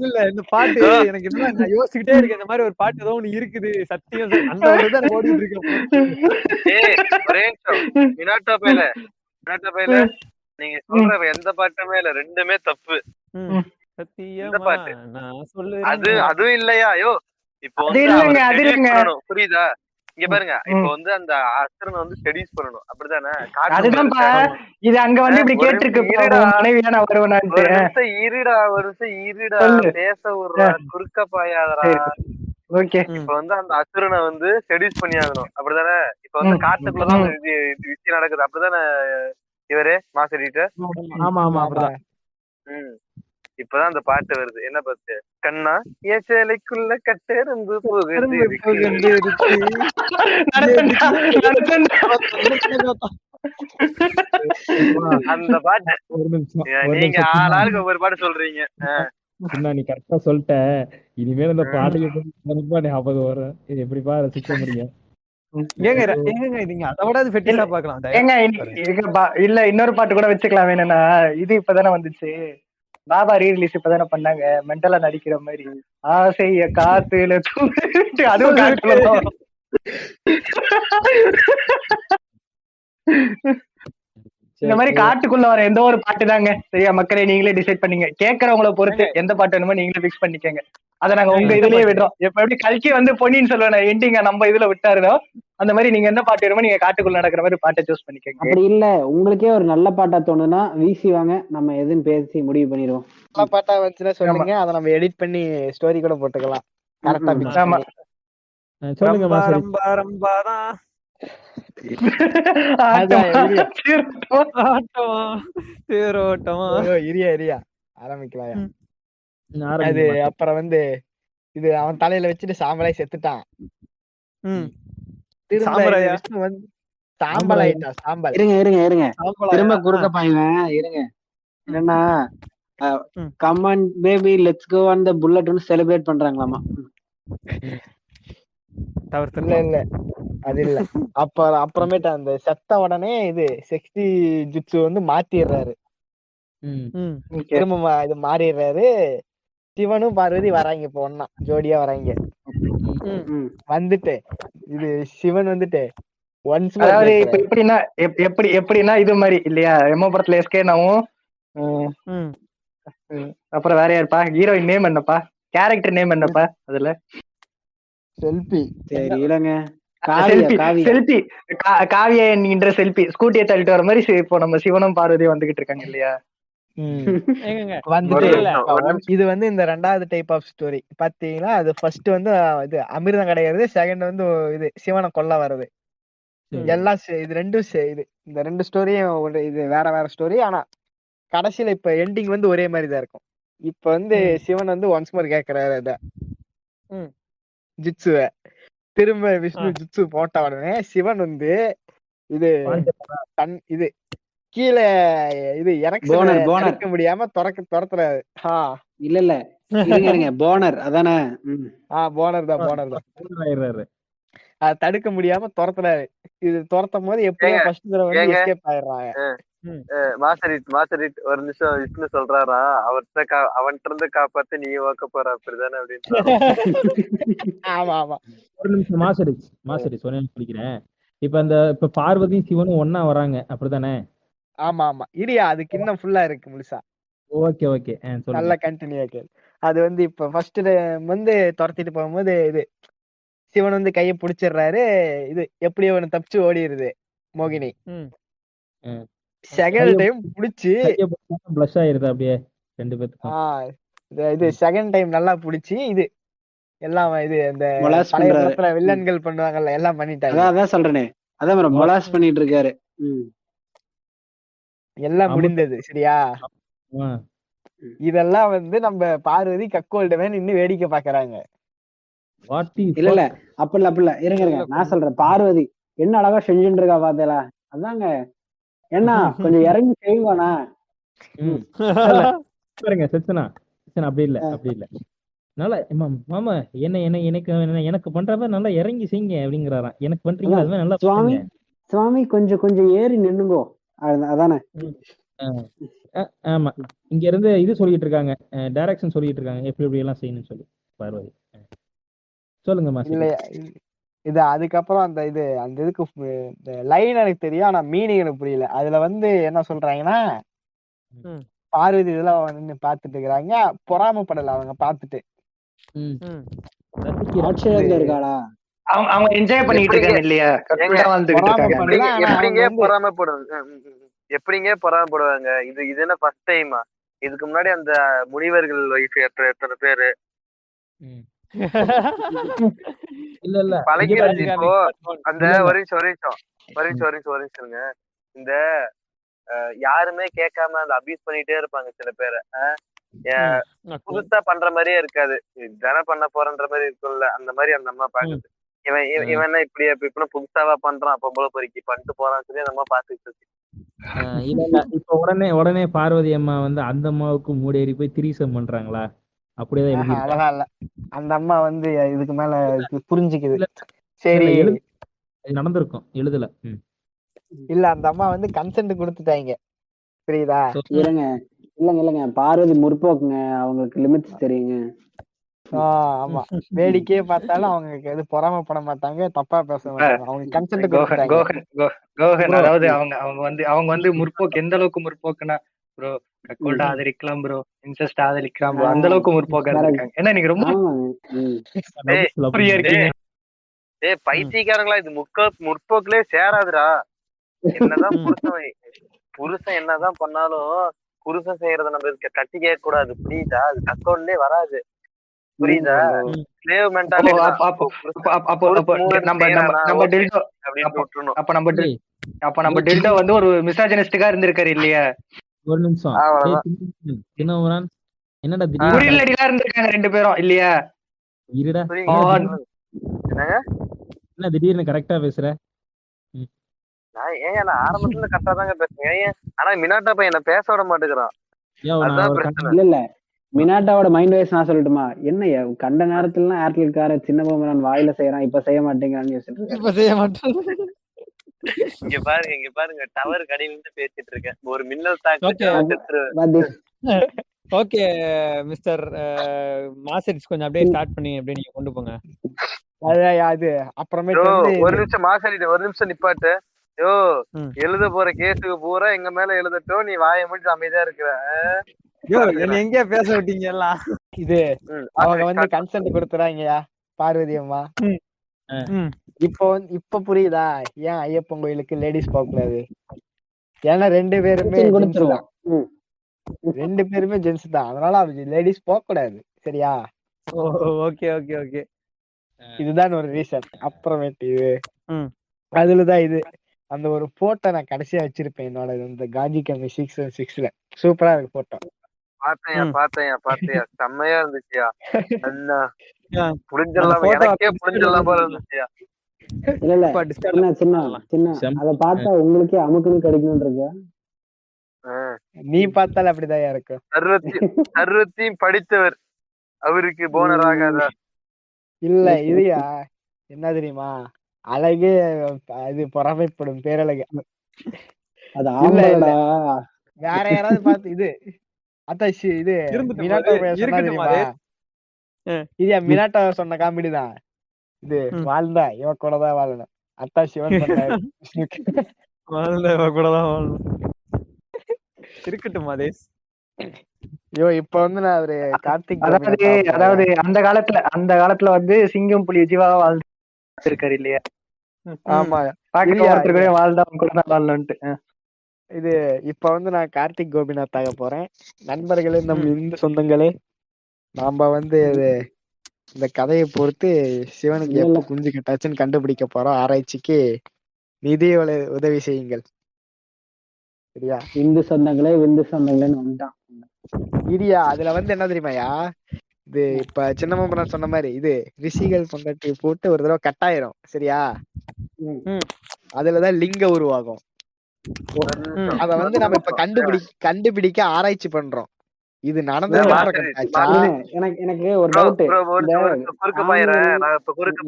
இல்ல இந்த பாட்டு எனக்கு இன்னும் நான் யோசிச்சுக்கிட்டே இருக்கேன். இந்த மாதிரி ஒரு பாட்டு ஏதோ ஒண்ணு இருக்குது சத்தியம் அந்த ஒரு தான் ஓடிட்டு இருக்கேன். ஒரே நிமிஷம். மினாட்டோ பையில நீங்க சொல்ற எந்த பாட்டுமே இல்ல, ரெண்டுமே தப்பு. சத்தியமா பாட்டு நான் சொல்லுறேன். அதுவும் இல்லையா? ஐயோ இப்போ அது இல்லைங்க, அது seduce இல்லைங்க. பண்ணணும், புரியுதா? இங்க பாருங்க, இப்போ அந்த அசுரனை செடியூஸ் பண்ணணும், அப்படிதானே? அதுதான்ப்பா இது அங்க இப்படி கேட்டிருக்கு மனைவியா நான் வருவேனான்ட்டு. ஒரு நிமிஷம் இருடா பேச விடுறா, குறுக்க பாயாதரா. ஓகே, இப்ப அந்த அசுரனை செடியூஸ் பண்ணி ஆகணும், அப்படிதானே? இப்ப காட்டுக்குள்ளதான் விஷயம் நடக்குது, அப்படிதானே? இவரே மாசடிட்டு ஆமா ஆமா அப்படிதான். இப்பதான் அந்த பாட்டு வருது. என்ன பாட்டு? கண்ணா என் சேலைக்குள்ள கட்டெரும்பு புகுந்து அந்த பாட்டு. நீங்க ஆளாளுக்கு ஒவ்வொரு பாட்டு சொல்றீங்க. நீ கரெக்டா சொல்லிட்ட. இனிமேல் இந்த பாட்டுக்கு ஞாபகம் வரும். இது எப்படிப்பா ரசிக்க முடியும்? இல்ல இன்னொரு பாட்டு கூட வச்சுக்கலாம். என்னன்னா இது இப்பதானே வந்துச்சு, பாபா ரீரிலீஸ் இப்பதானே பண்ணாங்க, மென்டலா நடிக்கிற மாதிரி. ஆசைய காத்துல அதுவும் காட்டுல இந்த மாதிரி காட்டுக்குள்ள வர எந்த ஒரு பாட்டு தாங்க. சரியா மக்களே, நீங்களே டிசைட் பண்ணீங்க. கேட்கறவங்கள பொறுத்து எந்த பாட்டு வேணுமோ நீங்களே பிக்ஸ் பண்ணிக்கங்க. அதை நாங்க உங்க இதுலயே விடுறோம். இப்ப எப்படி கல்கி பொன்னியின் செல்வன் எண்டிங்க நம்ம இதுல விட்டாருனோ அந்த மாதிரி நீங்க எந்த பாட்டு வேணுமோ நீங்க காட்டுக்குள்ள நடக்கிற மாதிரி பாட்டை சூஸ் பண்ணிக்கங்க. அப்படி இல்ல உங்களுக்கே ஒரு நல்ல பாட்டா தோணுனா வீசி வாங்க, நம்ம எதுன்னு பேசி முடிவு பண்ணிடுவோம். நல்ல பாட்டா வந்துச்சுன்னா சொல்லுங்க, அதை நம்ம எடிட் பண்ணி ஸ்டோரி கூட போட்டுக்கலாம். கரெக்டா சொல்லுங்க மாஸ்டர். ஆரம்பிக்கலாம். அது அப்புறம் இது அவன் தலையில வச்சுட்டு சாம்பலாய் செத்துட்டான். சாம்பல் ஆயிட்டான். சாம்பல். இருங்க திரும்ப குறுக்க பாயுவேன். இருங்க என்னன்னா come on baby let's go on the புல்லட்னு செலிப்ரேட் பண்றாங்களாமா. இல்ல அது இல்ல. அப்புறமேட்டு அந்த செத்த உடனே இது செக்ஸி ஜுட்சு மாத்திடுறாரு. திரும்ப இது மாறிடுறாரு. சிவனும் பார்வதி வராங்க, இப்ப ஒன்னா ஜோடியா வராங்க. வந்துட்டு இது சிவன் ஒன்ஸ் எப்படின்னா இது மாதிரி இல்லையா, எம்மோ படத்துல எஸ்கேனாவும் அப்புறம் வேற யாருப்பா ஹீரோயின் நேம் என்னப்பா, கேரக்டர் நேம் என்னப்பா அதுல? செல்பி. சரி இல்லங்க, செல்பி காவியா என்கின்ற செல்பி ஸ்கூட்டியை தள்ளிட்டு வர மாதிரி இப்போ நம்ம சிவனும் பார்வதியும் வந்துகிட்டு இருக்காங்க இல்லையா? இது இந்த ரெண்டாவது டைப் ஆஃப் ஸ்டோரி பாத்தீங்கன்னா, அது ஃபர்ஸ்ட் இது அமிர்தம் கிடையாது. செகண்ட் இது சிவனை கொல்ல வருது. எல்லாம் இது ரெண்டும் இது இந்த ரெண்டு ஸ்டோரியும் இது வேற வேற ஸ்டோரி. ஆனா கடைசியில இப்ப எண்டிங் ஒரே மாதிரி தான் இருக்கும். இப்ப சிவன் ஒன்ஸ் மோர் கேக்குறாரு அத ஜிட்சுவ. திரும்ப விஷ்ணு ஜிட்சு போட்ட உடனே சிவன் இது இது கீழே இது இறக்க முடியாம துரத்துறாரு. இல்ல போனர் அதானே? போனர் தான். அத தடுக்க முடியாம துரத்துறாரு. இது துரத்தும் போது எப்படியோ ஃபர்ஸ்ட் தடவை எஸ்கேப் ஆயிடுறாங்க. மாசரிட் ஒரு நிமிஷம் விஷ்ணு சொல்றாரா, அவன்கிட்ட இருந்து காப்பாத்து நீ வாக்க போற, அப்படிதானே அப்படின்னு. ஆமா ஒரு நிமிஷம் மாசரிட் சொன்னேன்னு சொல்லிக்கிறேன். இப்ப பார்வதியும் சிவனும் ஒன்னா வராங்க, அப்படிதானே? ஆமா இடியா, அதுக்கு இன்னும் ஃபுல்லா இருக்கு முழுசா. ஓகே நல்ல கண்டினியூ ஆக்கு. அது இப்ப ஃபர்ஸ்ட் துரத்திட்டு போகும்போது இது சிவன் கைய புடிச்சிடுறாரு. இது எப்படியோ ஒண்ணு தப்பிச்சு ஓடிடுது மோகினி. செகண்ட் டைம் புடிச்சு ப்ளஷ் ஆயிருது அப்படியே ரெண்டு பேத்துக்கும். இது செகண்ட் டைம் நல்லா புடிச்சு இது எல்லாம் இது இந்த பழைய படத்துல வில்லன்கள் பண்ணுவாங்கல்ல, எல்லாம் பண்ணிட்டாங்க. அதான் சொல்றேனே, அதான் மொலாஸ் பண்ணிட்டு இருக்காரு. எல்லாம் முடிந்தது. சரியா? இதெல்லாம் நம்ம பார்வதி கக்கோல்டவன் இன்னும் வேடிக்கை பாக்குறாங்க. இல்ல அப்படி இருங்க நான் சொல்றேன். பார்வதி என்ன அழகா செஞ்சுட்டு இருக்கா பாத்தீங்களா? அதாங்க என்ன கொஞ்சம் இறங்கி செய்வானா? அப்படி இல்ல நல்லா மாமா எனக்கு பண்றப்ப நல்லா இறங்கி செய்யுங்க அப்படிங்கிறாராம். எனக்கு பண்றீங்க நல்லா சுவாமி கொஞ்சம் ஏறி நின்னுங்கோ அதானே. ஆமா, இங்க இருந்து இது சொல்லிட்டு இருக்காங்க, டைரக்ஷன் சொல்லிட்டு இருக்காங்க எப்படி எப்படி எல்லாம் செய்யணும்னு சொல்லி. பார்வதி சொல்லுங்க மாசி. இல்ல இது அதுக்கப்புறம் அந்த இதுக்கு இந்த லைன் எனக்கு தெரியும், ஆனா மீனிங் எனக்கு புரியல. அதுல வந்து என்ன சொல்றாங்கன்னா, பார்வதி இதெல்லாம் நின்னு பாத்துட்டு இருக்கிறாங்க, பொறாமப்படல அவங்க பாத்துட்டு. ஆட்சியத்துல இருக்காளா? அவங்க என்ஜாய் பண்ணிட்டு இருக்காங்க இல்லையா, கற்பூரம் வாழ்ந்துகிட்டு இருக்காங்க. எப்படிங்க பொறாமப்படுவாங்க? இது என்ன ஃபர்ஸ்ட் டைமா? இதுக்கு முன்னாடி அந்த முனிவர்கள் வைஃப் எத்தனை பேரு இல்ல இல்ல பழகிருச்சு இப்போ. அந்த ஒரு நிமிஷம் இந்த யாருமே கேட்காம அந்த அபியூஸ் பண்ணிட்டே இருப்பாங்க சில பேரை. புதுசா பண்ற மாதிரியே இருக்காது, தினம் பண்ண போறன்ற மாதிரி இருக்கும்ல, அந்த மாதிரி அந்த அம்மா பாக்குது. இவன் இப்படி இப்ப புதுசாவா பண்றான், பொம்பளை பொறுக்கி பண்ணிட்டு போறான்னு சொல்லி அந்த அம்மா பாத்துட்டு இருக்கு. இல்ல இப்ப உடனே பார்வதி அம்மா வந்து அந்த அம்மாவுக்கு மூடேறி போய் திரீசம் பண்றாங்களா? அப்படியேதான் எழுதி அதெல்லாம் இல்ல, அந்த அம்மா வந்து இதுக்கு மேல புரிஞ்சுக்குது. சரி நடந்திருக்கும், எழுதல. இல்ல அந்த அம்மா வந்து கன்சென்ட் கொடுத்துட்டாங்க, புரியுதா? இல்லங்க பார்வதி முற்போக்குங்க, அவங்களுக்கு லிமிட்ஸ் தெரியுங்க. ஆமா, வேடிக்கையே பார்த்தாலும் அவங்க எது பொறாமப்பட மாட்டாங்க, தப்பா பேச மாட்டாங்க, அவங்க கன்சென்ட் கொடுத்துட்டாங்க. கோகன் அதாவது அவங்க வந்து முற்போக்கு எந்த அளவுக்கு முற்போக்குன்னா ப்ரோ, கக்கோல்ட் ஆதரிக்கலாம் ப்ரோ, இன்செஸ்ட் ஆதரிக்கலாம் ப்ரோ, அந்த அளவுக்கு முற்போக்கா இருக்காங்க. ஏன்னா நீங்க ரொம்ப பைத்தியக்காரங்களா, இது முற்போக்குலயே சேராதுடா. என்னதான் புருஷன் என்னதான் பண்ணாலும் புருஷன் செய்யறத நம்ம தட்டி கேட்க கூடாது, புரியுதா? அது கக்கோல்ட்லயே வராது, புரியுதா? Slave mentality. அப்ப நம்ம டெல்டா வந்து ஒரு மிசாஜனிஸ்டிக்கா இருந்திருக்காரு இல்லையா? ஒரு நிமிஷம், என்னடா குறியலடிலாம் இருந்திருக்காங்க ரெண்டு பேரும் இல்லையா? இருடா, என்ன திடீர்னு கரெக்டா பேசுற? நான் ஆரம்பத்துல கரெக்டா தாங்க பேசுறேன், ஆனா மினாட்டா பையன் என்ன பேச விட மாட்டேங்கிறான். இல்ல மினாட்டாவோட மைண்ட் வாய்ஸ் நான் சொல்லட்டுமா? என்ன கண்ட நேரத்துல ஏர்டெல்கார சின்ன பொம்மன் வாயில செய்யறான், இப்ப செய்ய மாட்டேங்கிறான்னு இங்க பாருங்க டவர் கடையில இருந்து பேசிட்டு இருக்கேன், ஒரு மின்னல் தாக்கு. ஓகே மிஸ்டர் மாசரிஸ், கொஞ்சம் அப்படியே ஸ்டார்ட் பண்ணி அப்படியே நீங்க கொண்டு போங்க. அது அப்புறமே ஒரு நிமிஷம் மாசரிட்டு, ஒரு நிமிஷம் நிப்பாட்டு. யோ, எழுத போற கேஸுக்கு பூரா எங்க மேல எழுதட்டும், நீ வாயை முடிச்சு அமைதியா இருக்கிற. எங்க பேச விட்டீங்க எல்லாம்? இது அவங்க வந்து கன்சென்ட் கொடுத்துறாங்கயா பார்வதி அம்மா. இப்ப புரியுதா ஏன் ஐயப்பன் கோயிலுக்கு லேடிஸ் போக கூடாது? ஏன்னா ரெண்டு பேருமே ஜென்ஸ் தான், அதனால லேடிஸ் போக கூடாது, சரியா? ஓகே ஓகே ஓகே, இதுதான் ஒரு ரீசன். அப்புறமேட்டு அதுலதான் இது அந்த ஒரு போட்டோ நான் கடைசியா வச்சிருப்பேன் என்னோட இந்த காந்தி கம்மி 616ல. சூப்பரா இருக்கு போட்டோ. பாத்தையா செம்மையா இருந்துச்சியா. அண்ணா புரிஞ்சலாம், எனக்கே புரிஞ்சலாம் போல இருந்துச்சியா. சின்ன அத பார்த்தா உங்களுக்கே அமுக்குன்னு கிடைக்கும்ன்றீங்க. நீ பார்த்தாலும் அப்படிதான் இருக்கும். சர்வத்தையும் படித்தவர் அவருக்கு போனர் ஆகாதா? இல்ல இதுயா என்ன தெரியுமா, அழகே இது பொறாமைப்படும் பேரழகு. வேற யாராவது பார்த்து இது அத்தாச்சி இது மினாட்டோ மினாட்டோ சொன்ன காமெடி தான் இது. வாழ்ந்தா இவ கூட தான் வாழணும், அத்தா சிவன் வாழ்ந்தா இவ கூட தான் வாழணும். இருக்கட்டும் மதேஷ். ஐயோ இப்ப வந்து நான் ஒரு கார்த்திக், அதாவது அந்த காலத்துல வந்து சிங்கம் புலி ஜீவா வாழ்ந்து இருக்காரு இல்லையா? ஆமா, ஒருத்தர் வாழ்ந்தா கூட தான் வாழணும்ட்டு. இது இப்ப வந்து நான் கார்த்திக் கோபிநாத் ஆக போறேன். நண்பர்களே, நம்ம இந்த சொந்தங்களே, நாம வந்து இந்த கதையை பொறுத்து சிவனுக்கு எப்ப குஞ்சு கட்டாச்சுன்னு கண்டுபிடிக்க போறோம். ஆராய்ச்சிக்கு நிதி உதவி செய்யுங்கள், சரியா? இந்து சொந்தங்களேன்னு வந்துட்டான். இரியா அதுல வந்து என்ன தெரியுமாயா, இது இப்ப சின்னமம்பரம் சொன்ன மாதிரி இது ரிஷிகள் பொண்டாட்டி போட்டு ஒரு தடவை கட்டாயிரும், சரியா? அதுலதான் லிங்க உருவாகும். அத வந்து நம்ம இப்ப கண்டுபிடிக்க ஆராய்ச்சி பண்றோம். இது நடந்தது. எனக்கு ஒரு டவுட், குறுக்க பாயிரேன். நான் குறுக்க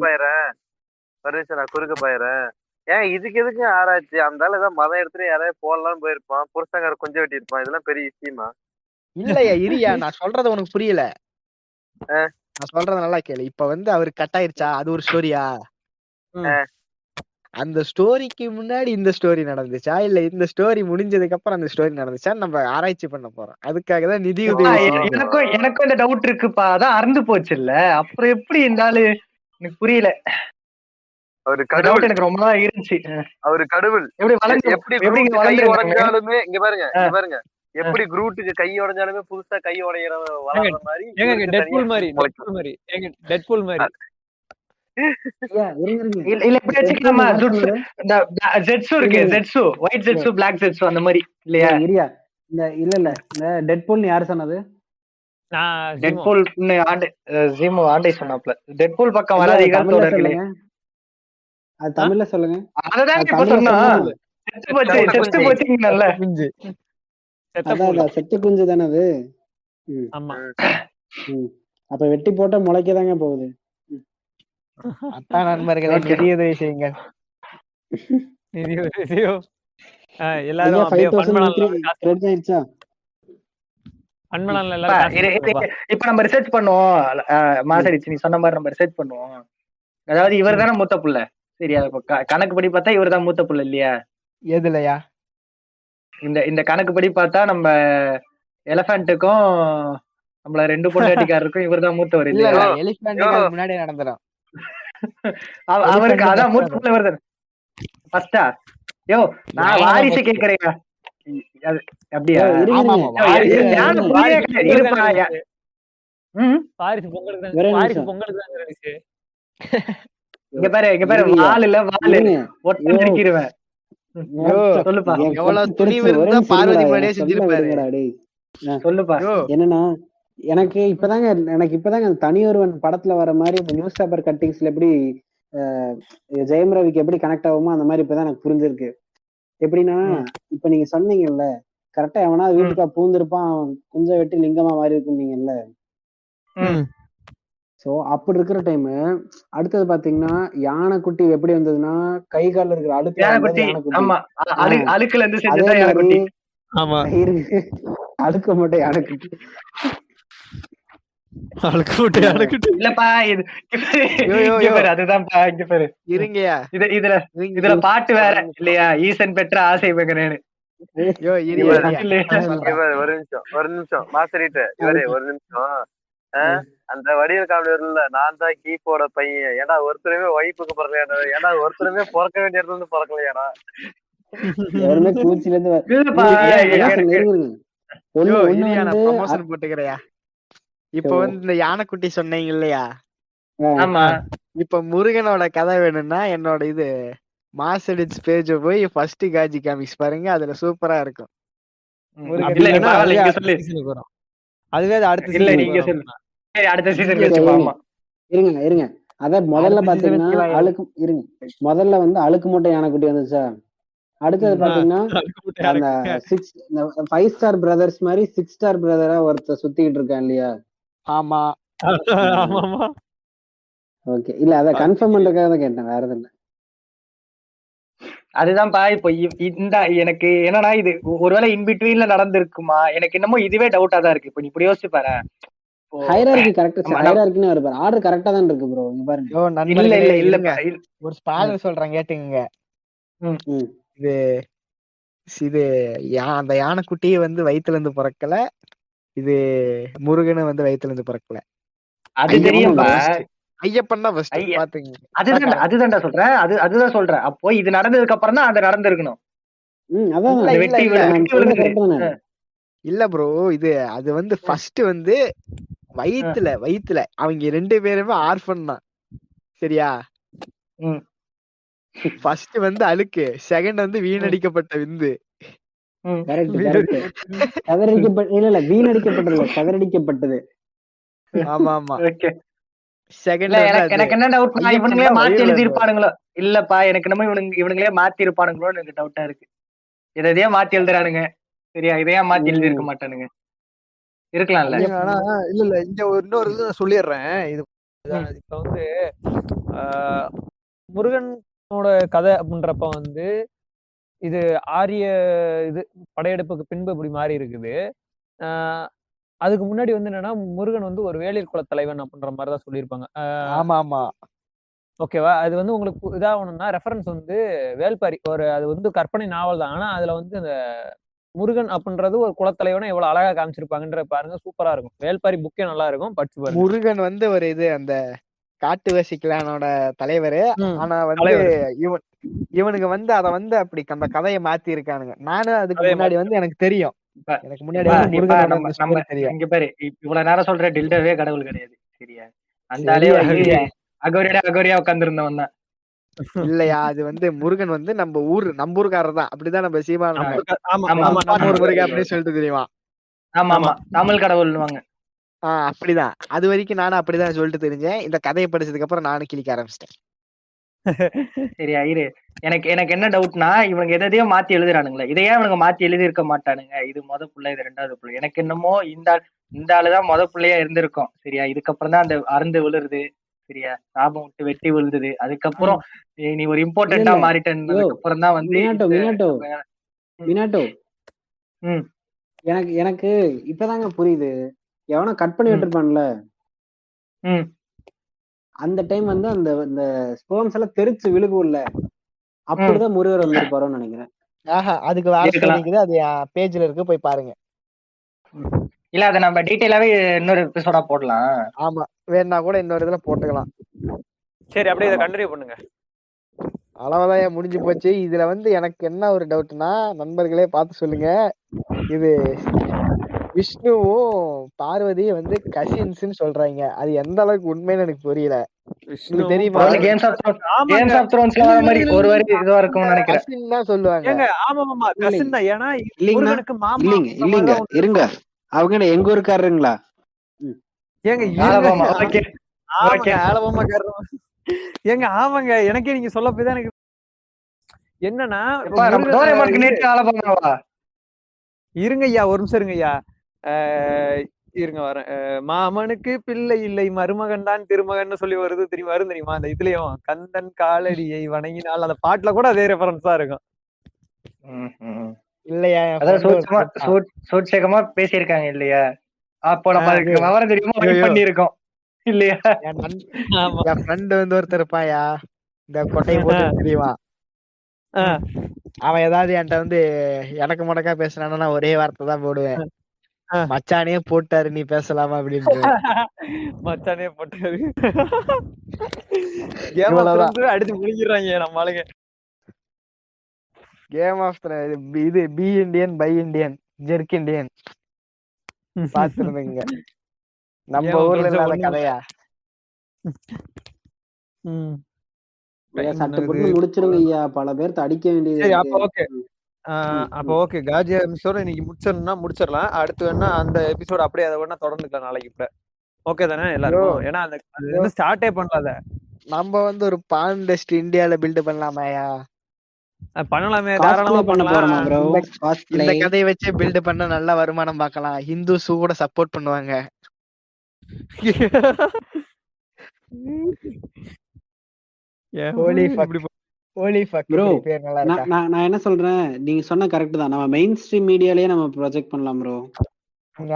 பாயிரேன். ஏன் இதுக்கு எதுக்கு ஆராய்ச்சி? அந்த ஆளு ஏதாவது மதம் எடுத்துட்டு யாராவது போடலாம்னு போயிருப்பான், புருஷங்கார கொஞ்சம் வெட்டி இருப்பான். இதெல்லாம் பெரிய விஷயமா? இல்லையா இரியா, நான் சொல்றது உனக்கு புரியல. ஆ. நான் சொல்றது நல்லா கேளு. இப்ப வந்து அவரு கட் ஆயிருச்சா, அது ஒரு ஸ்டோரியா? அந்த ஸ்டோரிக்கு முன்னாடி இந்த ஸ்டோரி நடந்துச்சா, இல்ல இந்த ஸ்டோரி முடிஞ்சதுக்கு அப்புறம் அந்த ஸ்டோரி நடந்துச்சா நம்ம ஆராய்ச்சி பண்ண போறோம். அதுக்காக தான் நிதி உதவி செய்யுது. எனக்கும் இந்த டவுட் இருக்குப்பா. அதான் அறந்து போச்சு இல்ல, அப்புறம் எப்படி இருந்தாலும் எனக்கு புரியல. அவரு டவுட் கடவுள், எனக்கு ரொம்ப நாள் இருந்துச்சு. அவரு கடவுள். எப்படி வளர்ந்து எப்படி எப்படி குரூட் கை வளர்ந்துருக்காங்க? உடைஞ்சாலுமே இங்க பாருங்க எப்படி குரூட்டுக்கு கை உடைஞ்சாலுமே புதுசா கை உடையிற வளர்ற மாதிரி ஏங்க இவருக்கு டெட்பூல் தனியா மாதிரி முளைக்கும். டெட்பூல் மாதிரி ஏங்க டெட்பூல் மாதிரி ஐயா, இருங்க இருங்க. இல்ல இப்படி வச்சுக்கலாமா? யார் சொன்னது? ஜெட்ஸு இருக்கு, ஜெட்ஸு ஒயிட் ஜெட்ஸு பிளாக் ஜெட்ஸு அந்த மாதிரி இல்லையா? இரியா, இந்த இல்ல இந்த டெட்பூல்னு யார் சொன்னது? நான் ஜீமோ. டெட்பூல் ஜீமோ ஆண்டை சொன்னாப்ல. டெட்பூல் பக்கம் ஐயா, வராதீர்கள் தமிழ்ல தோழர்களே. சொல்லுங்க. அது தமிழ்ல சொல்லுங்க. அததான் இப்ப தமிழ்ல சொன்னா சொன்னா செத்து போச்சீங்கல்ல. குஞ்சு. செத்த பூல். அதான் செத்து குஞ்சு தானே அது. ஆமா. ம். அப்ப வெட்டி போட்டா முளைக்கதாங்க போகுது. அதான் நண்பர்களே, நிதி உதவி செய்யுங்கள். நிதி உதவியோ? எல்லாரும் ஐயா, அப்படியே 5,000 credit ஆயிடுச்சா? அன்பனால எல்லாரும் காசு கொடுத்துருப்பா. இப்ப நம்ம ரிசர்ச் பண்ணுவோம். மாசடிச்சு நீ சொன்ன மாதிரி நம்ம ரிசர்ச் பண்ணுவோம். அதாவது இவர் தானே மூத்த புள்ள. சரியா? இப்ப கணக்கு படி பார்த்தா இவர் தான் மூத்த புள்ள இல்லையா? எதுலயா? இந்த கணக்கு படி பார்த்தா நம்ம எலஃபண்ட்டுக்கும் நம்மள 2 பொண்டாட்டிக்காரருக்கும் இவர் தான் மூத்தவர் இல்ல இல்லையா? இல்ல, எலிஃபண்ட் முன்னாடியே நடந்துடும். அவருக்கு அதான் மூத்த புள்ள இவர் தான். ஃபர்ஸ்டா? யோ நான் வாரிசு கேக்குறேன். அப்படியா? இருங்க, ஆமா, இருங்க. ஆமா. யாரு புரியல. இருப்பா. வாரிசு பொங்கலுக்கு தான், ஒரே வாரிசு நிமிஷம். பொங்கலுக்கு தான் இருந்துச்சு. இங்க பாரு வால் இல்ல வால் இருங்க. ஒட்ட நடிக்கிருவேன். யோ, சொல்லுப்பா என் எவ்வளவு கொட்டு துணிவு தெரிச்சு, ஒரே இருந்தா நிமிஷம் பார்வதி இருங்கடா, முன்னாடியே சொல்ல செஞ்சிருப்பாரு. விடுங்கடா, டேய். சொல்லுப்பா. யோ, என்னன்னா, எனக்கு இப்பதாங்க அந்த தனியொருவன் படத்துல வர மாதிரி இந்த நியூஸ் பேப்பர் கட்டிங்ஸ்ல எப்படி ஜெயம் ரவிக்கு எப்படி கனெக்ட் ஆகுமோ அந்த மாதிரி இப்பதான் எனக்கு புரிஞ்சிருக்கு. எப்படின்னா, இப்ப நீங்க சொன்னீங்கல்ல, கரெக்டா எவனா வீட்டுக்கா பூந்திருப்பான், அவன் கொஞ்சம் வெட்டி லிங்கமா மாறி இருக்குன்னீங்கல்ல. சோ அப்படி இருக்கிற டைம் அடுத்தது பாத்தீங்கன்னா, யானைக்குட்டி எப்படி வந்ததுன்னா கை கால்ல இருக்கிற அழுக்கு யானைக்குட்டி. ஆமா, அழுக்குல இருந்து அதே செஞ்சதா மாதிரி யானைக்குட்டி. ஆமா. அழுக்க மட்டும் யானைக்குட்டி. அழுக்கு போட்டு அழுக்கிட்டு. இல்லப்பா இது யோ, யோ, இங்க யோ. பாரு, அதுதான்ப்பா இங்க பாரு. இருங்கயா. இதுல பாட்டு வேற இல்லையா? ஈசன் பெற்ற ஆசை மகனேன்னு. யோ, இங்க இரியா, பாரு, இரியா. இல்லையா? நான் இங்க சொல்றேன். பாரு, ஒரு நிமிஷம் மாஸ்டரிட்ட இவரே ஒரு நிமிஷம். அந்த வடிவ காமெடி வரும்ல, நான் தான் கீப்போட பையன், ஏன்னா ஒருத்தருமே ஒய்ஃபுக்கு பிறக்கலையாடா, ஏன்னா ஒருத்தருமே பிறக்க வேண்டிய இடத்துல இருந்து பிறக்கலையாடா. யாருமே கூச்சில இருந்து இல்லப்பா, யோ, இரியா, நான் ப்ரமோஷன் போட்டுக்கிறேயா. இப்ப வந்து இந்த யானைக்குட்டி சொன்னீங்க இல்லையா, ஆமா. இப்ப முருகனோட கதை வேணும்னா என்னோட இது மாசடிச் பேஜ் போய் ஃபர்ஸ்ட் காஜி காமிக்ஸ் பாருங்க, அதுல சூப்பரா இருக்கும். இல்ல நீ பரவாயில்ல, இங்க சொல்லு. சீசனுக்கு வரும். அதுவே அது அடுத்த இல்ல சீசனுக்கு நீங்க வரும். சொல்லு. சரி, அடுத்த சீசன் வச்சுப்போம். ஆமா. இருங்க அத முதல்ல அடுத்த பாத்தீங்கன்னா season கீழே அழுக்கு இருங்க முதல்ல வந்து அழுக்கு மூட்டை யானைக்குட்டி வந்துச்சா. அடுத்தது பாத்தீங்கன்னா அந்த 5 ஸ்டார் பிரதர்ஸ் மாதிரி 6 ஸ்டார் பிரதரா ஒருத்தர் சுத்திக்கிட்டு இருக்கான் இல்லையா. ஆமா, ஆமாமா. ஓகே, இல்ல அத கன்ஃபார்ம் பண்றதுக்காக தான் கேட்டேன், வேற எதுவும் இல்ல. அதுதான்ப்பா இப்போ இந்த எனக்கு என்னன்னா இது ஒருவேளை இன்பிட்வீன்ல நடந்திருக்குமா, எனக்கு என்னமோ இதுவே டவுட்டா தான் இருக்கு. இப்ப நீ இப்படி யோசிச்சு பாரு. ஹைரார்கி கரெக்டா, ஹைரார்கின்னு வருது, ஆர்டர் கரெக்டா தான் இருக்கு ப்ரோ. இங்க பாருங்க. யோ இல்ல நண்பர்களே, இல்ல இருங்க. இல்ல ஒரு ஸ்பாயிலர் சொல்றேன் கேட்டுங்க. ம். இது இது அந்த யானைக்குட்டியே வந்து வயித்துல இருந்து பிறக்கல, இது முருகனை வந்து வயித்துல இருந்து பிறக்கல. அது தெரியும்பா. ஐயப்பன் தான் ஃபர்ஸ்ட் ஐயா. பாத்துங்க. அதுதான்டா சொல்றேன். அதுதான் சொல்றேன். அப்போ இது நடந்ததுக்கு அப்புறம் தான் அது நடந்திருக்கணும். அதான் இல்ல, நான் இல்ல, வெட்டி இல்ல. வெட்டி விழுந்தது. correct தானே? இல்ல ப்ரோ, இது அது வந்து ஃபர்ஸ்ட் வந்து வயித்துல அவங்க 2 பேருமே ஆர்ஃபன் தான். சரியா? ம். ஃபர்ஸ்ட் வந்து அழுக்கு, செகண்ட் வந்து வீணடிக்கப்பட்ட விந்து. correct. இல்ல வீணடிக்கப்பட்டது இல்ல, கதறடிக்கப்பட்டது. ஆமா ஆமா. ஓகே. செகண்ட் இல்ல வந்து எனக்கு என்ன டவுட், ஐயப்பன் இவனுங்களே தான் மாத்தி வயிறுல எழுதி இருந்தவர். இருப்பானுங்களோ. இல்லப்பா, எனக்கு என்னமோ இவனுங்களே மாத்தி இருப்பானுங்களோன்னு எனக்கு டவுட்டா இருக்கு. இதையே மாத்தி எழுதுறானுங்க. சரியா? இதையே மாத்தி எழுதி இருக்க மாட்டானுங்க. இருக்கலாம்ல. ஆனா இல்ல இங்க இன்னொரு இது நான் சொல்லிடுறேன். இது இப்ப வந்து முருகன் கதை அப்படின்றப்ப வந்து இது ஆரிய இது படையெடுப்புக்கு பின்பு இப்படி மாறி இருக்குது. அதுக்கு முன்னாடி வந்து என்னன்னா முருகன் வந்து ஒரு வேளிர் குல தலைவன் அப்படின்ற மாதிரிதான் சொல்லியிருப்பாங்க. ஆமா ஆமா ஓகேவா? அது வந்து உங்களுக்கு இதாகணும்னா ரெஃபரன்ஸ் வந்து வேல்பாரி அது வந்து கற்பனை நாவல் தான். ஆனா அதுல வந்து அந்த முருகன் அப்படின்றது ஒரு குலத்தலைவனை எவ்வளவு அழகா காமிச்சிருப்பாங்கன்ற பாருங்க, சூப்பரா இருக்கும். வேல்பாரி புக்கே நல்லா இருக்கும், படிச்சு பாருங்க. முருகன் வந்து ஒரு இது அந்த காட்டுவாசி கிளானோட தலைவரு. ஆனா வந்து இவனுக்கு வந்து அத வந்து அப்படி அந்த கதையை மாத்தி இருக்கானுங்க. நானும் அதுக்கு முன்னாடி வந்து எனக்கு தெரியும். எனக்கு முன்னாடி வந்து முருகனோட தெரியும். இங்க பாரு, இவ்வளவு நேரம் சொல்ற டில்டவே கடவுள் கிடையாது, சரியா? அந்த அகோரியா உட்கார்ந்து தான். இல்லையா, அது வந்து முருகன் வந்து நம்ம ஊருக்காரர் தான். அப்படிதான் நம்ம சீமான் முருகன் அப்படின்னு சொல்லிட்டு தெரியுமா? ஆமா ஆமா, தமிழ் கடவுள்னுவாங்க. அப்படிதான். அது வரைக்கும் நானும் அப்படிதான் சொல்லிட்டு தெரிஞ்சேன். இந்த கதையை படிச்சதுக்கு அப்புறம் நானும் கிளிக்க ஆரம்பிச்சிட்டேன். சரியா இரு, எனக்கு என்ன டவுட்னா, இவங்க எதையோ மாத்தி எழுதுறானுங்களே, இதையே இவனுங்க மாத்தி எழுதி இருக்க மாட்டானுங்க. இது முத புள்ள, இது ரெண்டாவது புள்ள. எனக்கு என்னமோ இந்த ஆளுதான் முத புள்ளையா இருந்திருக்கும், சரியா? இதுக்கப்புறம் தான் அந்த அருந்து விழுறது, சரியா? சாபம் விட்டு வெட்டி விழுந்தது. அதுக்கப்புறம் நீ ஒரு இம்பார்ட்டன்டா மாறிட்டேன்னு அப்புறம் தான் வந்து எனக்கு இப்பதாங்க புரியுது. எவனோ கட் பண்ணி விட்டுருப்பான்ல, அந்த டைம் வந்து அந்த ஸ்பெர்ம்ஸ் எல்லாம் தெரிச்சு விழுகும்ல, அப்படிதான் முருகர் வந்திருப்பாரோன்னு நினைக்கிறேன். அதுக்கு அது பேஜ்ல இருக்கு, போய் பாருங்க. இல்ல அத நம்ம டீடைலாவே இன்னொரு எபிசோடா போடலாம். ஆமா, வேணா கூட இன்னொரு இதுல போட்டுக்கலாம். சரி, அப்படியே இதை கண்டினியூ பண்ணுங்க. அளவுதான் முடிஞ்சு போச்சு. இதுல வந்து எனக்கு என்ன ஒரு டவுட்னா, நண்பர்களே பார்த்து சொல்லுங்க, இது விஷ்ணுவும் பார்வதியும் வந்து கசின்ஸ்னு சொல்றாங்க. அது எந்த அளவுக்கு உண்மைன்னு எனக்கு புரியல. தெரியுமா? கேம்ஸ் ஆஃப் த்ரோன்ஸ்ல வர மாதிரி ஒரு வரி இதுவா இருக்கும்னு நினைக்கிறேன். கசின் தான் சொல்லுவாங்க. ஆமா கசின் தான். ஏன்னா முருகனுக்கு மாமா. இல்லைங்க இருங்க, அவங்க எங்க ஊருக்காரருங்களா? ஏங்க ஏங்க ஆமாங்க, எனக்கே நீங்க சொல்ல போய் தான் எனக்கு என்னன்னா, இருங்க ஐயா, ஒரு நிமிஷம் இருங்க ஐயா, இருங்க வரேன். மாமனுக்கு பிள்ளை இல்லை, மருமகன் தான் திருமகன் சொல்லி வருது தெரியுமா? அந்த இதுலயும் கந்தன் காலடியை வணங்கினால் அந்த பாட்டுல கூட அதே ரெஃபரன்ஸா இருக்கும். இல்லையா? சூட்சகமா பேசியிருக்காங்க இல்லையா? அப்போ நம்ம விவரம் தெரியுமா பண்ணிருக்கோம் இல்லையா? என் ஃப்ரெண்ட் வந்து ஒருத்தர் இருப்பாயா, இந்த கொட்டையை போட்டு தெரியுமா? அவன் ஏதாவது என்கிட்ட வந்து எனக்கு முடக்கா பேசுறான்னா ஒரே வார்த்தை தான் போடுவேன், மச்சானே போட்டாரு நீ பேசலாமா அப்படின்னு. மச்சானே போட்டாரு அடிச்சு முடிக்கிறாங்க நம்ம ஆளுங்க. கேம் ஆஃப் இது B Indian by Indian jerk Indian பாத்துருந்தீங்க. நம்ம ஊர்ல இல்லாத கதையா? சட்டப்பட்டு முடிச்சிருங்க ஐயா, பல பேர்த்த அடிக்க வேண்டியது. அப்ப ஓகே காஜியா எபிசோட இன்னைக்கு முடிச்சிடலாம். அடுத்து வேணா அந்த எபிசோட் அப்படியே அதை வேணா தொடர்ந்துக்கலாம் நாளைக்கு. இப்ப ஓகே தானே எல்லாரும்? ஏன்னா அது ஸ்டார்டே பண்ணாத நம்ம வந்து ஒரு பான் டெஸ்ட் இந்தியால பில்ட் பண்ணலாமாயா? பண்ணலாமே, தாராளமா பண்ணலாம். இந்த கதையை வச்சு பில்ட் பண்ண நல்ல வருமானம் பார்க்கலாம். ஹிந்துஸ் கூட சப்போர்ட் பண்ணுவாங்க. நான் என்ன சொல்றேன், நீங்க சொன்ன கரெக்ட் தான். நம்ம மெயின் ஸ்ட்ரீம் மீடியாலயே நம்ம ப்ரொஜெக்ட் பண்ணலாம் ப்ரோ.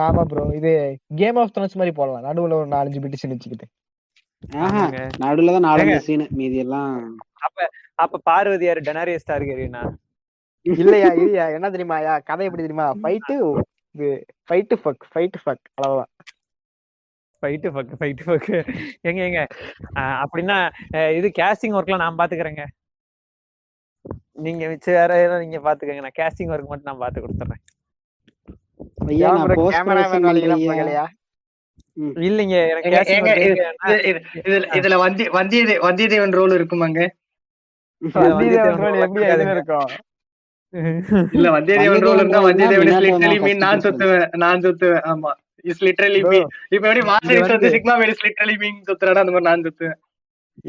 ஆமா ப்ரோ, இது கேம் ஆஃப் த்ரோன்ஸ் மாதிரி போடலாம். நடுவுல ஒரு 4-5 பிட் சீன் வச்சுக்கிட்டு. நடுவுல தான் 4 சீன், மீதி எல்லாம். அப்ப பார்வதி யாரு? டெனாரியஸ் டார்கெரியனா? இல்லையா இல்லையா, என்ன தெரியுமாயா கதை? எப்படி தெரியுமா? ஃபைட் ஃபக் அவ்வளவுதான். எங்க அப்படின்னா இது கேஸ்டிங் ஒர்க்லாம் நான் பாத்துக்கிறேங்க. நீங்க மிச்சம் வேற ஏதோ நீங்க பாத்துக்கங்க, நான் கேஸ்டிங் ஒர்க் மட்டும் நான் பாத்து கொடுத்துறேன். இல்லைங்க இதுல வந்தியத்தேவன் ரோல் இருக்குமாங்க? இல்ல வந்தியத்தேவன் ரோல் இருந்தா வந்தியத்தேவன் நான் சுத்துவேன். ஆமா, இஸ் லிட்டரலி மீ. இப்போ எப்படி மாஸ்டர் வந்து சிக்மா மேல இஸ் லிட்டரலி மீ சுத்துறானே, அந்த மாதிரி நான் சுத்துவேன்.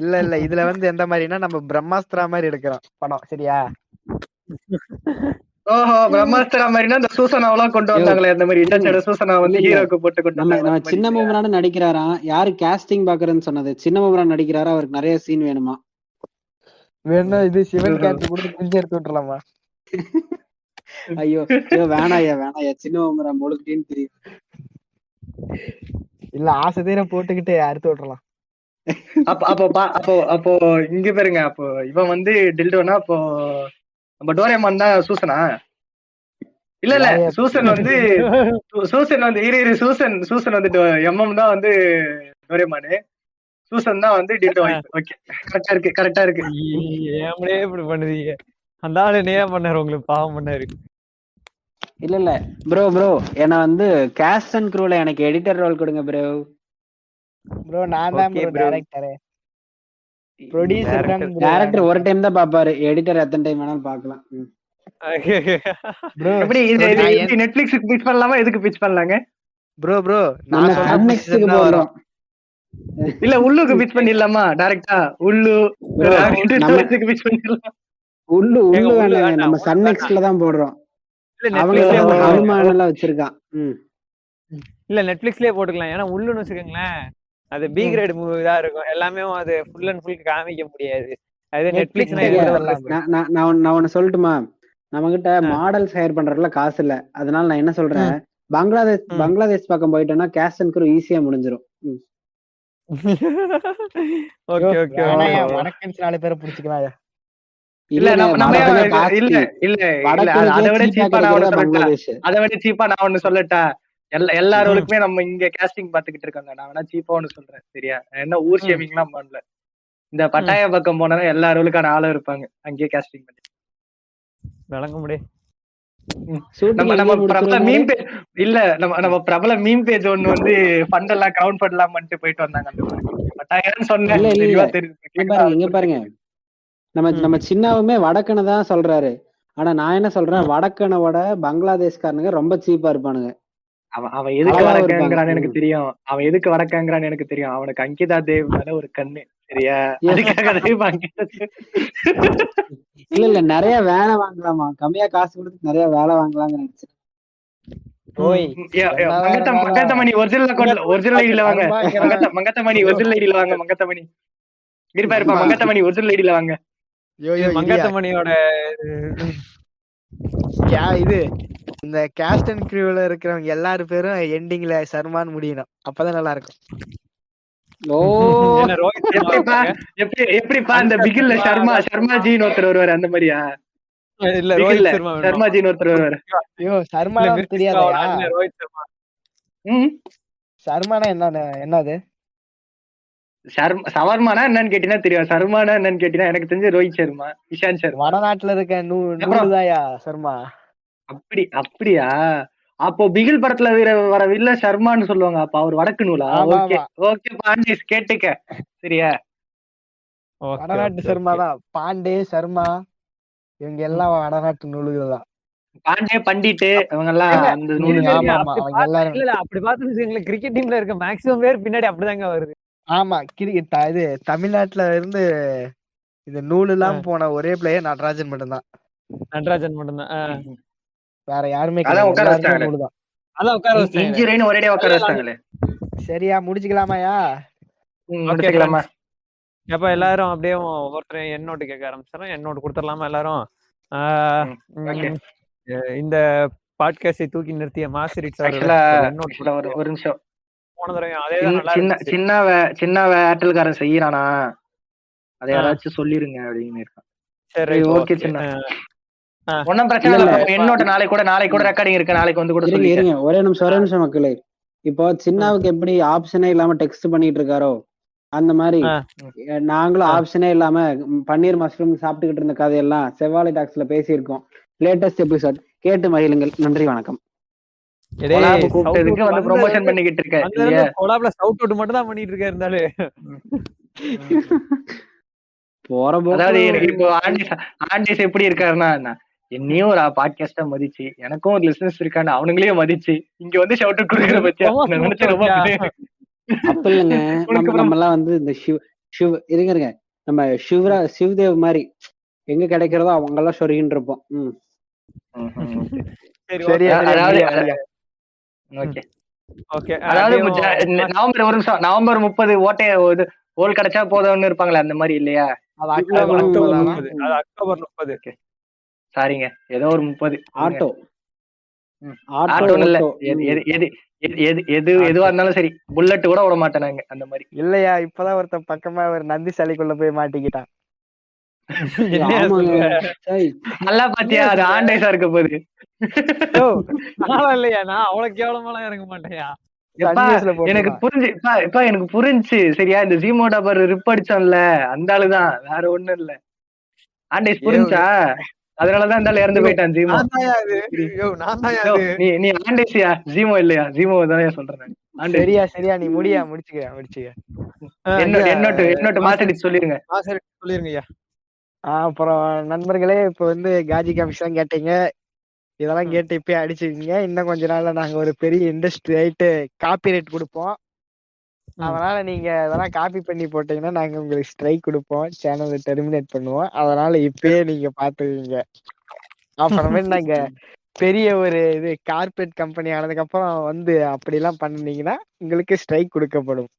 இல்ல இதுல வந்து எந்த மாதிரினா நம்ம பிரம்மாஸ்திரா மாதிரி எடுக்கிறோம் படம், சரியா? ஓஹோ, பிரம்மாஸ்திரா மாதிரினா அந்த சூசனாவெல்லாம் கொண்டு வந்தாங்களே, அந்த மாதிரி இன்டர்நெட் சூசனா வந்து ஹீரோக்கு போட்டு கொண்டு வந்தாங்க. நம்ம சின்ன மூமரான நடிக்கிறாராம். யாரு காஸ்டிங் பாக்குறேன்னு சொன்னது? சின்ன மூமரான் நடிக்கிறாரா, அவருக்கு நிறைய சீன் வேணுமா? வேணா இது சிவன் கார்த்தி கொடுத்து பிஞ்சு எடுத்து விட்டுலாமா? ஐயோ வேணாயா சின்ன உமரம் முழுக்கின்னு தெரியும். இல்ல ஆசை தீர போட்டுக்கிட்டு அறுத்து விட்டுறலாம். அப்போ இங்க பாருங்க, அப்போ இவன் வந்து டில்டோனா, அப்போ நம்ம டோரேமான் தான் சூசனா? இல்ல சூசன் வந்து சூசன் வந்து எம்எம் தான் வந்து டோரேமானு, சூசன் தான் வந்து டில்டோ. ஓகே, கரெக்டா இருக்கு. ஏமலே இப்படி பண்ணுவீங்க? அந்த ஆளு நேரம் பண்ணாரு, உங்களுக்கு பாவம் பண்ணாரு. இல்ல ப்ரோ என்ன வந்து கேஸ்ட் அண்ட் க்ரூல எனக்கு எடிட்டர் ரோல் கொடுங்க ப்ரோ. ப்ரோ நான் தான் ப்ரோ டைரக்டர். ப்ரொடியூசர் தான் ப்ரோ. டைரக்டர் ஒரு டைம் தான் பாப்பாரு, எடிட்டர் எத்தனை டைம் வேணாலும் பார்க்கலாம். ப்ரோ எப்படி இது நெட்ஃபிளிக்ஸ்க்கு பிட்ச் பண்ணலாமா, எதுக்கு பிட்ச் பண்ணலாங்க? ப்ரோ நம்ம கனெக்ட்க்கு போறோம். இல்ல உள்ளுக்கு பிட்ச் பண்ணிடலாமா டைரக்டா? உள்ளு நமக்கு பிட்ச் பண்ணிடலாம். உள்ளு வேணாங்க, நம்ம சன் நெக்ஸ்ட்ல தான் போடுறோம். அவங்க அனுமானம்லாம் வச்சிருக்கான். இல்ல நெட்ஃபிளிக்ஸ்லயே போட்டுக்கலாம். ஏன்னா உள்ளுன்னு வச்சுக்கோங்களேன், அது பி கிரேட் மூவி தான் இருக்கும். எல்லாமே அது ஃபுல் அண்ட் ஃபுல் காமிக்க முடியாது. அது நெட்ஃபிளிக்ஸ். நான் ஒன்னு சொல்லட்டுமா? நம்ம கிட்ட மாடல்ஸ் ஹையர் பண்றதுல காசு இல்ல. அதனால நான் என்ன சொல்றேன், பங்களாதேஷ் பக்கம் போயிட்டோம்னா கேஸ்ட் அண்ட் க்ரூ ஈஸியா முடிஞ்சிரும். ஓகே ஓகே, வடக்கன்ஸ் 4 பேரை பிடிச்சிக்கலாம். இல்ல அதை விட சீப்பா நான் ஒண்ணு சொல்லட்டா? எல்லாருக்குமே நம்ம இங்க கேஸ்டிங் பாத்துக்கிட்டு இருக்காங்க. நான் வேணா சீப்பா ஒண்ணு சொல்றேன், சரியா? என்ன ஊர் ஷேமிங் எல்லாம் பண்ணல. இந்த பட்டாய பக்கம் போனா எல்லாருக்கான ஆளும் இருப்பாங்க அங்கேயே கேஸ்டிங் பண்ணி விளங்க முடியும். நம்ம பிரபல மீம் பேஜ் இல்ல, நம்ம பிரபல மீம் பேஜ் ஒண்ணு வந்து ஃபண்ட் எல்லாம் கிரவுண்ட் பண்ணலாம் பண்ணிட்டு போயிட்டு வந்தாங்க. அந்த பட்டாயம் சொன்னேன். இங்க பாருங்க, நம்ம சின்னாவுமே வடக்கனை தான் சொல்றாரு. ஆனா நான் என்ன சொல்றேன், வடக்கனோட பங்களாதேஷ்காரனுங்க ரொம்ப சீப்பா இருப்பானுங்க. அவன் எதுக்கு வடக்கங்கிறான்னு எனக்கு தெரியும். அவனுக்கு அங்கிதா தேவ் மேல ஒரு கண்ணு, சரியா? இல்ல நிறைய வேலை வாங்கலாமா, கம்மியா காசு கொடுத்து நிறைய வேலை வாங்கலாம்னு நினைச்சேன். மங்கத்தமணி ஒரிஜினல் ஐடியில வாங்க. மங்கத்தமணி ஒரிஜினல் ஐடியில வாங்க. மங்கத்தமணி இருப்பா. மங்கத்தமணி ஒரிஜினல் ஐடியில வாங்க. மங்கத்தமணியோட இது இந்த கேஸ்ட் அண்ட் க்ரூல இருக்கிறவங்க எல்லாரும் பேரும் எண்டிங்ல சர்மான் முடியணும், அப்பதான் நல்லா இருக்கும். எப்படிப்பா இந்த பிகில்ல சர்மாஜின்னு ஒருத்தர் வருவாரு, அந்த மாதிரியா? இல்ல சர்மாஜின்னு ஒருத்தர் வருவாரு. ஐயோ சர்மானா தெரியாதா? சர்மானா என்னது? சவர்மானா என்னன்னு கேட்டீங்கன்னா தெரியும். சர்மானா என்னன்னு கேட்டீங்கன்னா எனக்கு தெரிஞ்சு ரோஹித் சர்மா, இஷாந்த் சர்மா. வடநாட்டுல இருக்க நூலுதாயா சர்மா? அப்படியா? அப்போ பிகில் படத்துல வர வில்ல சர்மான்னு சொல்லுவாங்க. அப்ப அவர் வடக்கு நூலா? ஓகே பாண்டே கேட்டுக்க, சரியா? வடநாட்டு சர்மா தான். பாண்டே சர்மா இவங்க எல்லாம் வடநாட்டு நூலுகள் தான். பாண்டே பண்டிட்டு அவங்க எல்லாம் அந்த நூலு. அப்படி பாத்து கிரிக்கெட் டீம்ல இருக்க மேக்ஸிமம் பேர் பின்னாடி அப்படிதாங்க வருது. ஆமா, கிரிக்கெட் இது தமிழ்நாட்டுல இருந்து இந்த நூல் எல்லாம் போன ஒரே பிளேயர் நடராஜன் மட்டும்தான். வேற யாருமே சரியா? முடிச்சுக்கலாமாயா? முடிச்சுக்கலாமா? அப்ப எல்லாரும் அப்படியே ஒவ்வொருத்தரும் என்னோட்டு கேட்க ஆரம்பிச்சிடும். என்னோட்டு கொடுத்துடலாமா எல்லாரும்? இந்த பாட்காஸ்டை தூக்கி நிறுத்திய மாசிரிட் ஒரு நிமிஷம். சின்ன ஏர்டெல்காரன் செய்யறானா, அதை யாராச்சும் சொல்லிருங்க அப்படின்னு இருக்கான். சரி ஓகே சின்ன, ஒன்னும் பிரச்சனை இல்ல. என்னோட நாளைக்கு கூட ரெக்கார்டிங் இருக்கு, நாளைக்கு வந்து கூட சொல்லிருங்க. ஒரே நிமிஷம் மக்களே. இப்போ சின்னாவுக்கு எப்படி ஆப்ஷனே இல்லாம டெக்ஸ்ட் பண்ணிட்டு இருக்காரோ, அந்த மாதிரி நாங்களும் ஆப்ஷனே இல்லாம பன்னீர் மஷ்ரூம் சாப்பிட்டுக்கிட்டு இருந்த கதையெல்லாம் செவ்வாழை டாக்ஸ்ல பேசியிருக்கோம். லேட்டஸ்ட் எபிசோட் கேட்டு மகிழுங்கள். நன்றி, வணக்கம். ப்ரமோஷன் பண்ணிக்கிட்டு இருக்கேன். கொலாப்ல சவுட் அவுட் மட்டும் தான் பண்ணிட்டு இருக்கேன். இருந்தாலும் இப்போ ஆண்டிஸ் எப்படி இருக்காருன்னா, என்னையும் ஒரு பாட்காஸ்டா மதிச்சு, எனக்கும் ஒரு லிசனர்ஸ் இருக்கான்னு அவனுங்களையும் மதிச்சு இங்க வந்து ஷவுட் அவுட் கொடுக்குற பத்தி அப்ப இல்லைங்க. நம்ம எல்லாம் வந்து இந்த சிவ் இருங்க நம்ம சிவ்தேவ் மாதிரி எங்க கிடைக்கிறதோ அவங்க எல்லாம் சொருகின்னு இருப்போம். நவம்பர் 30 ஓட்டைய கோல் கிடைச்சா போதும்னு இருப்பாங்களே அந்த மாதிரி இல்லையா? அது அது அக்டோபர் அக்டோபர் 30 30. அது அக்டோபர் 30. சாரிங்க, ஏதோ ஒரு 30. ஆட்டோ ஆட்டோ ஆட்டோன்னு இல்ல, ஓட்டோ எதுவா இருந்தாலும் சரி, புல்லட் கூட விட மாட்டேன் நாங்க அந்த மாதிரி. இல்லையா, இப்பதான் ஒருத்தன் பக்கமா ஒரு நந்தி சாலைக்குள்ள போய் மாட்டிக்கிட்டான். என்னையா ஆமாங்க. சொல்ற? சரி, நல்லா பாத்தியா, அது ஆண்டேஸா இருக்க போகுது. யோ, நானும் இல்லையா, நான் அவ்வளவு கேவலமாலாம் இறங்க மாட்டேன்யா. எப்பா சன் நியூஸ்ல எனக்கு போட்டுருக்கான். புரிஞ்சு இப்ப எனக்கு புரிஞ்சு சரியா, இந்த ஜீமோட பர் ரிப் அடிச்சோம்ல அந்த ஆளுதான், வேற ஒண்ணும் இல்ல. ஆண்டேஸ் புரிஞ்சா, அதனாலதான் இந்த ஆளு இறந்து போயிட்டான் ஜீமோ. நான் தான்யா அது. யோ, நான் தான்யா யோ, அது. நீ ஆண்டேசியா, ஜீமோ இல்லையா? ஜீமோ தானே சொல்றேன் நான். ஆண்டேஸ். சரியா நீ முடிச்சுக்க. என்னோட்டு மாசடிச்சு சொல்லிருங்க. சரி, சொல்லிருங்கய்யா. அப்புறம் நண்பர்களே, இப்ப வந்து காஜி காமிக்ஸ் தான் கேட்டீங்க. இதெல்லாம் கேட்டு இப்பயே அடிச்சுக்கீங்க. இன்னும் கொஞ்ச நாள்ல நாங்க ஒரு பெரிய இண்டஸ்ட்ரி ஆயிட்டு காப்பிரைட் கொடுப்போம். அதனால நீங்க இதெல்லாம் காப்பி பண்ணி போட்டீங்கன்னா நாங்க உங்களுக்கு ஸ்ட்ரைக் கொடுப்போம், சேனலை டெர்மினேட் பண்ணுவோம். அதனால இப்பயே நீங்க பாத்துக்கீங்க. அப்புறமேட்டு நாங்க பெரிய ஒரு இது கார்பரேட் கம்பெனி ஆனதுக்கு அப்புறம் வந்து அப்படி எல்லாம் பண்ணீங்கன்னா உங்களுக்கு ஸ்ட்ரைக் கொடுக்கப்படும்.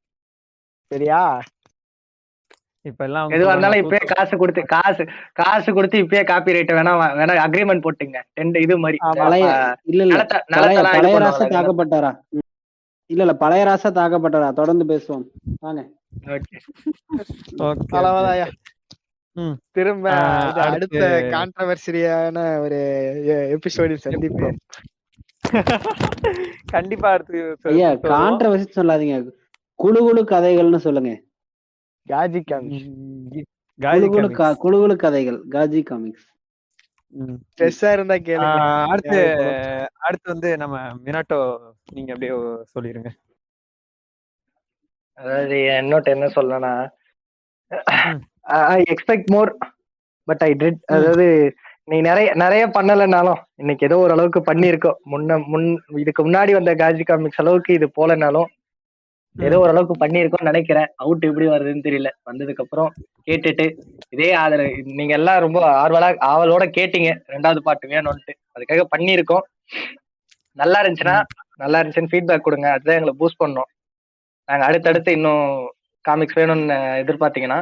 சரியா? இப்ப எல்லாம் எதுவா இருந்தாலும் இப்பயே காசு கொடுத்து இப்பயே காப்பி ரைட் வேணா அக்ரிமெண்ட் போட்டுங்க. இது மாதிரி பழைய இல்ல பழையராசா நிலத்தெல்லாம் தாக்கப்பட்டாரா? இல்ல பழையராசா தாக்கப்பட்டாரா? தொடர்ந்து பேசுவோம் வாங்க. அவ்வளவுதான்யா. திரும்ப அடுத்த கான்ட்ரவர்சியான ஒரு எபிசோடில் சந்திப்போம். கண்டிப்பா அடுத்து ஐயா கான்ட்ரவர்சி சொல்லாதீங்க, குழு கதைகள்னு சொல்லுங்க. காஜி காமிக்ஸ். குழு கதைகள் காஜி காமிக்ஸ். ஸ்ட்ரெஸ்ஸா இருந்தா கேளுங்க. அடுத்து வந்து நம்ம மினாட்டோ, நீங்க அப்படியே சொல்லிருங்க. அதாவது என்னோட என்ன சொல்லனா, I expect more but I did. அதாவது நீ நிறைய பண்ணலனாலும் இன்னைக்கு ஏதோ ஒரு அளவுக்கு பண்ணிருக்கோம். இதுக்கு முன்னாடி வந்த காஜி காமிக்ஸ் அளவுக்கு இது போலனாலும் ஏதோ ஓரளவுக்கு பண்ணிருக்கோம்னு நினைக்கிறேன். அவுட் எப்படி வருதுன்னு தெரியல. வந்ததுக்கு அப்புறம் கேட்டுட்டு இதே ஆதரவு நீங்க எல்லாம் ரொம்ப ஆவலோட கேட்டீங்க 2வது பாட்டு வேணும்ட்டு, அதுக்காக பண்ணிருக்கோம். நல்லா இருந்துச்சுன்னு ஃபீட்பேக் கொடுங்க. அதுதான் எங்களை பூஸ்ட் பண்ணோம். நாங்க அடுத்தடுத்து இன்னும் காமிக்ஸ் வேணும்னு எதிர்பார்த்தீங்கன்னா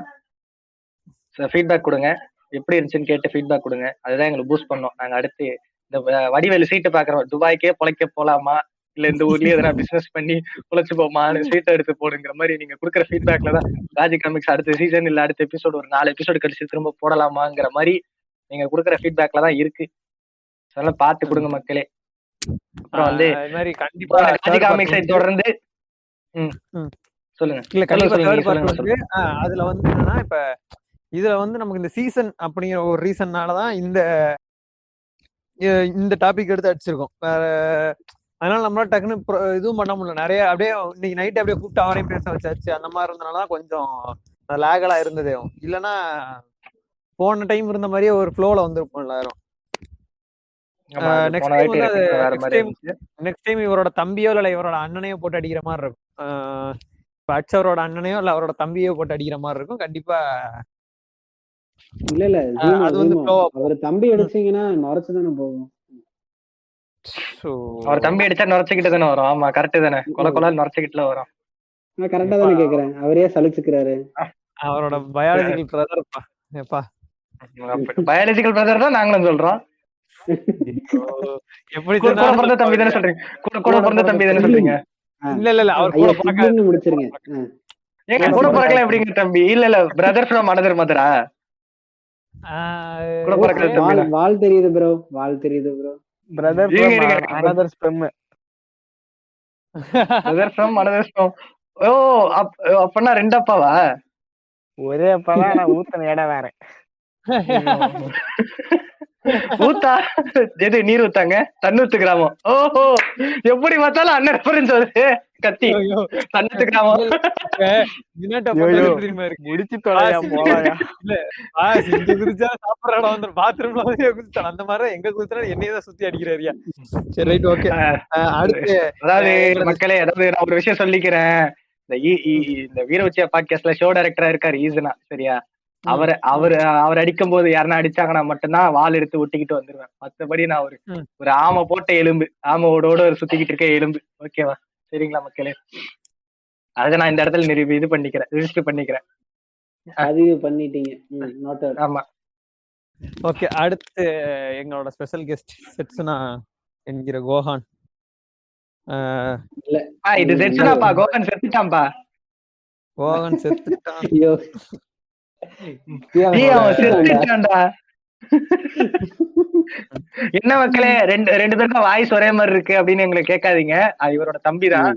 ஃபீட்பேக் கொடுங்க. எப்படி இருந்துச்சுன்னு கேட்டு ஃபீட்பேக் கொடுங்க. அதுதான் எங்களை பூஸ்ட் பண்ணோம். நாங்க அடுத்து இந்த வடிவேலு சீட்டு பாக்குறோம், துபாய்க்கே பொழைக்க போலாமா இல்ல இந்த ஊர்லயே எதனா பிசினஸ் பண்ணி பொழைச்சு போமான்னு சீட்டை எடுத்து போடுங்கிற மாதிரி நீங்க கொடுக்குற ஃபீட்பேக்ல தான் காஜி காமிக்ஸ் அடுத்த சீசன் இல்ல அடுத்த எபிசோடு ஒரு 4 எபிசோடு கழிச்சு திரும்ப போடலாமாங்கிற மாதிரி நீங்க கொடுக்குற ஃபீட்பேக்ல தான் இருக்கு. அதெல்லாம் பார்த்து கொடுங்க மக்களே. அப்புறம் வந்து காஜி காமிக்ஸை தொடர்ந்து சொல்லுங்க. இல்ல கண்டிப்பா அதுல வந்து என்னன்னா, இப்ப இதுல வந்து நமக்கு இந்த சீசன் அப்படிங்கிற ஒரு ரீசன்னாலதான் இந்த டாபிக் எடுத்து அடிச்சிருக்கோம். அதனால நம்மளால டக்குன்னு இதுவும் பண்ண முடியல. நிறைய அப்படியே இன்னைக்கு நைட் அப்படியே கூப்பிட்டு அவரையும் பேச வச்சாச்சு. அந்த மாதிரி இருந்தனாலதான் கொஞ்சம் லேகலா இருந்ததே. இல்லைன்னா போன டைம் இருந்த மாதிரியே ஒரு ஃப்ளோல வந்துருப்போம் எல்லாரும். நெக்ஸ்ட் டைம் இவரோட தம்பியோ இல்ல இவரோட அண்ணனையோ போட்டு அடிக்கிற மாதிரி இருக்கும். இப்ப அச்சவரோட அண்ணனையோ இல்ல அவரோட தம்பியோ போட்டு அடிக்கிற மாதிரி இருக்கும் கண்டிப்பா. இல்ல அது வந்து அவர் தம்பி அடிச்சீங்கன்னா நுரைச்சுதானே போகும். அவர் தம்பி அடிச்சா நுரைச்சுக்கிட்டு தானே வரும். ஆமா கரெக்ட் தானே, கொலை நுரைச்சுக்கிட்டுல வரும். நான் கரெக்டா தானே கேக்குறேன். அவரே சலிச்சுக்கிறாரு. அவரோட பயாலஜிக்கல் பிரதர்ப்பா. எப்பா பயாலஜிக்கல் பிரதர் தான் நாங்களும் சொல்றோம். எப்படி கூட பிறந்த தம்பி தானே சொல்றீங்க? கூட பிறந்த தம்பி தானே சொல்றீங்க? இல்ல அவர் கூட பிறக்க முடிச்சிருங்க. ஏங்க கூட பிறக்கலாம் எப்படிங்க தம்பி? இல்ல பிரதர் ஃப்ரம் அனதர் மதரா? கூட பிறக்கிற தம்பி வால் தெரியுது ப்ரோ, வால் தெரியுது bro. Brother another sperm. Brother from another sperm. ஓ அப்பனா 2 அப்பாவா? ஒரே அப்பாதான், நான் ஊத்தன இடம் வேற. ஊத்தா எது நீர் ஊத்தாங்க தன்னூத்து கிராமம். ஓஹோ எப்படி பார்த்தாலும் அண்ணன் ரெஃபரன்ஸ் வருது. கத்தி தன்னூத்து கிராமம். முடிச்சு தொலையா போலாயா? குதிச்சா சாப்பிடுற இடம் வந்து பாத்ரூம்ல குதிச்சான். அந்த மாதிரி எங்க குதிச்சாலும் என்னையதான் சுத்தி அடிக்கிறாரியா. சரி ரைட் ஓகே. அடுத்து அதாவது மக்களே, அதாவது நான் ஒரு விஷயம் சொல்லிக்கிறேன். இந்த வீரவச்சியா பாட்காஸ்ட்ல ஷோ டைரக்டரா இருக்காரு ஈசனா, சரியா? அவர் அடிக்கும் போது யாருன்னா அடிச்சாங்கன்னா மட்டும்தான் வால் எடுத்து ஒட்டிக்கிட்டு வந்துருவேன். மத்தபடி நான் ஒரு ஆமை போட்ட எலும்பு, ஆமையோட சுத்திக்கிட்டு இருக்க எலும்பு. ஓகேவா? சரிங்களா மக்களே? அதை நான் இந்த இடத்துல இது பண்ணிக்கிறேன், ரிஜிஸ்டர் பண்ணிக்கிறேன். பதிவு பண்ணிட்டீங்க. நோட்டட். ஆமா. ஓகே, அடுத்து எங்களோட ஸ்பெஷல் கெஸ்ட் செட்சுனா என்கிற கோஹான். இல்ல இது செட்சுனாப்பா, கோகன் செத்துட்டான்பா. கோஹான் செத்துட்டான். ஐயோ அவன் செத்துட்டான்டா. என்ன மக்களே, ரெண்டு பேருக்கும் வாய்ஸ் ஒரே மாதிரி இருக்கு அப்படின்னு எங்களை கேட்காதீங்க. அது இவரோட தம்பி தான்,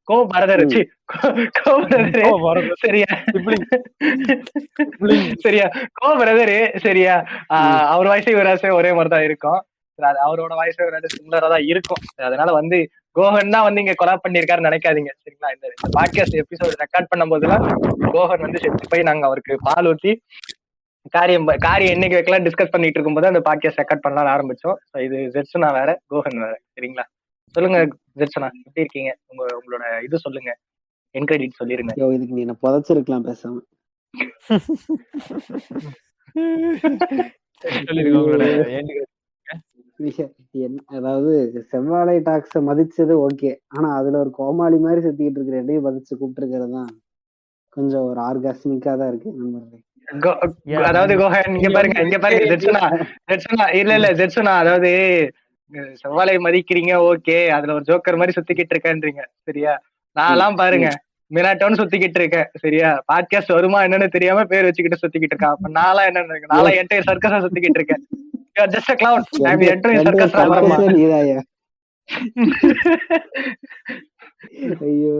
கோ பரதர். சரியா சரியா, கோ பிரதரு. சரியா, அவர் வாய்ஸ் இவர் வாய்ஸ் ஒரே மாதிரிதான் இருக்கும். அவரோட வாய்ஸ் சிமிலரா தான் இருக்கும். அதனால வந்து கோஹன் தான் வந்து இங்க கொலாப் பண்ணிருக்காருன்னு நினைக்காதீங்க. சரிங்களா, இந்த பாட்காஸ்ட் எபிசோட் ரெக்கார்ட் பண்ணும் போதுலாம் கோஹன் வந்து செத்து போய் நாங்க அவருக்கு பால் ஊத்தி காரியம் என்னைக்கு வைக்கலாம் டிஸ்கஸ் பண்ணிட்டு இருக்கும் போது அந்த பாட்காஸ்ட் ரெக்கார்ட் பண்ணலாம் ஆரம்பிச்சோம். இது ஜெட்சுனா வேற, கோஹன் வேற. சரிங்களா, சொல்லுங்க ஜெட்சுனா, எப்படி இருக்கீங்க? உங்களோட இது சொல்லுங்க, என்கிரெடிட் சொல்லிருங்க. இதுக்கு நீ என்ன புதைச்சிருக்கலாம் பேசாம. அதாவது செவ்வாழை டாக்ஸ மதிச்சது ஓகே, ஆனா அதுல ஒரு கோமாளி மாதிரி சுத்திக்கிட்டு இருக்கிற என்னையும் மதிச்சு கூப்பிட்டு இருக்கிறது தான் கொஞ்சம் ஒரு ஆர்காஸ்மிக்கா தான் இருக்கு. அதாவது கோஹன் இங்க பாருங்க ஜெட்சுனா இல்ல ஜெட்சுனா, அதாவது செவ்வாழை மதிக்கிறீங்க ஓகே, அதுல ஒரு ஜோக்கர் மாதிரி சுத்திக்கிட்டு இருக்கேன்றீங்க. சரியா, நான் பாருங்க மினாட்டோன்னு சுத்திக்கிட்டு இருக்கேன். சரியா, பாட்காஸ்ட் வருமா என்னன்னு தெரியாம பேர் வச்சுக்கிட்டு சுத்திக்கிட்டு இருக்கேன். அப்ப நான்லாம் என்ன என்டையர் சர்க்கஸா சுத்திக்கிட்டு இருக்கேன். Just a clown. I'm entering circus. ஐயோ,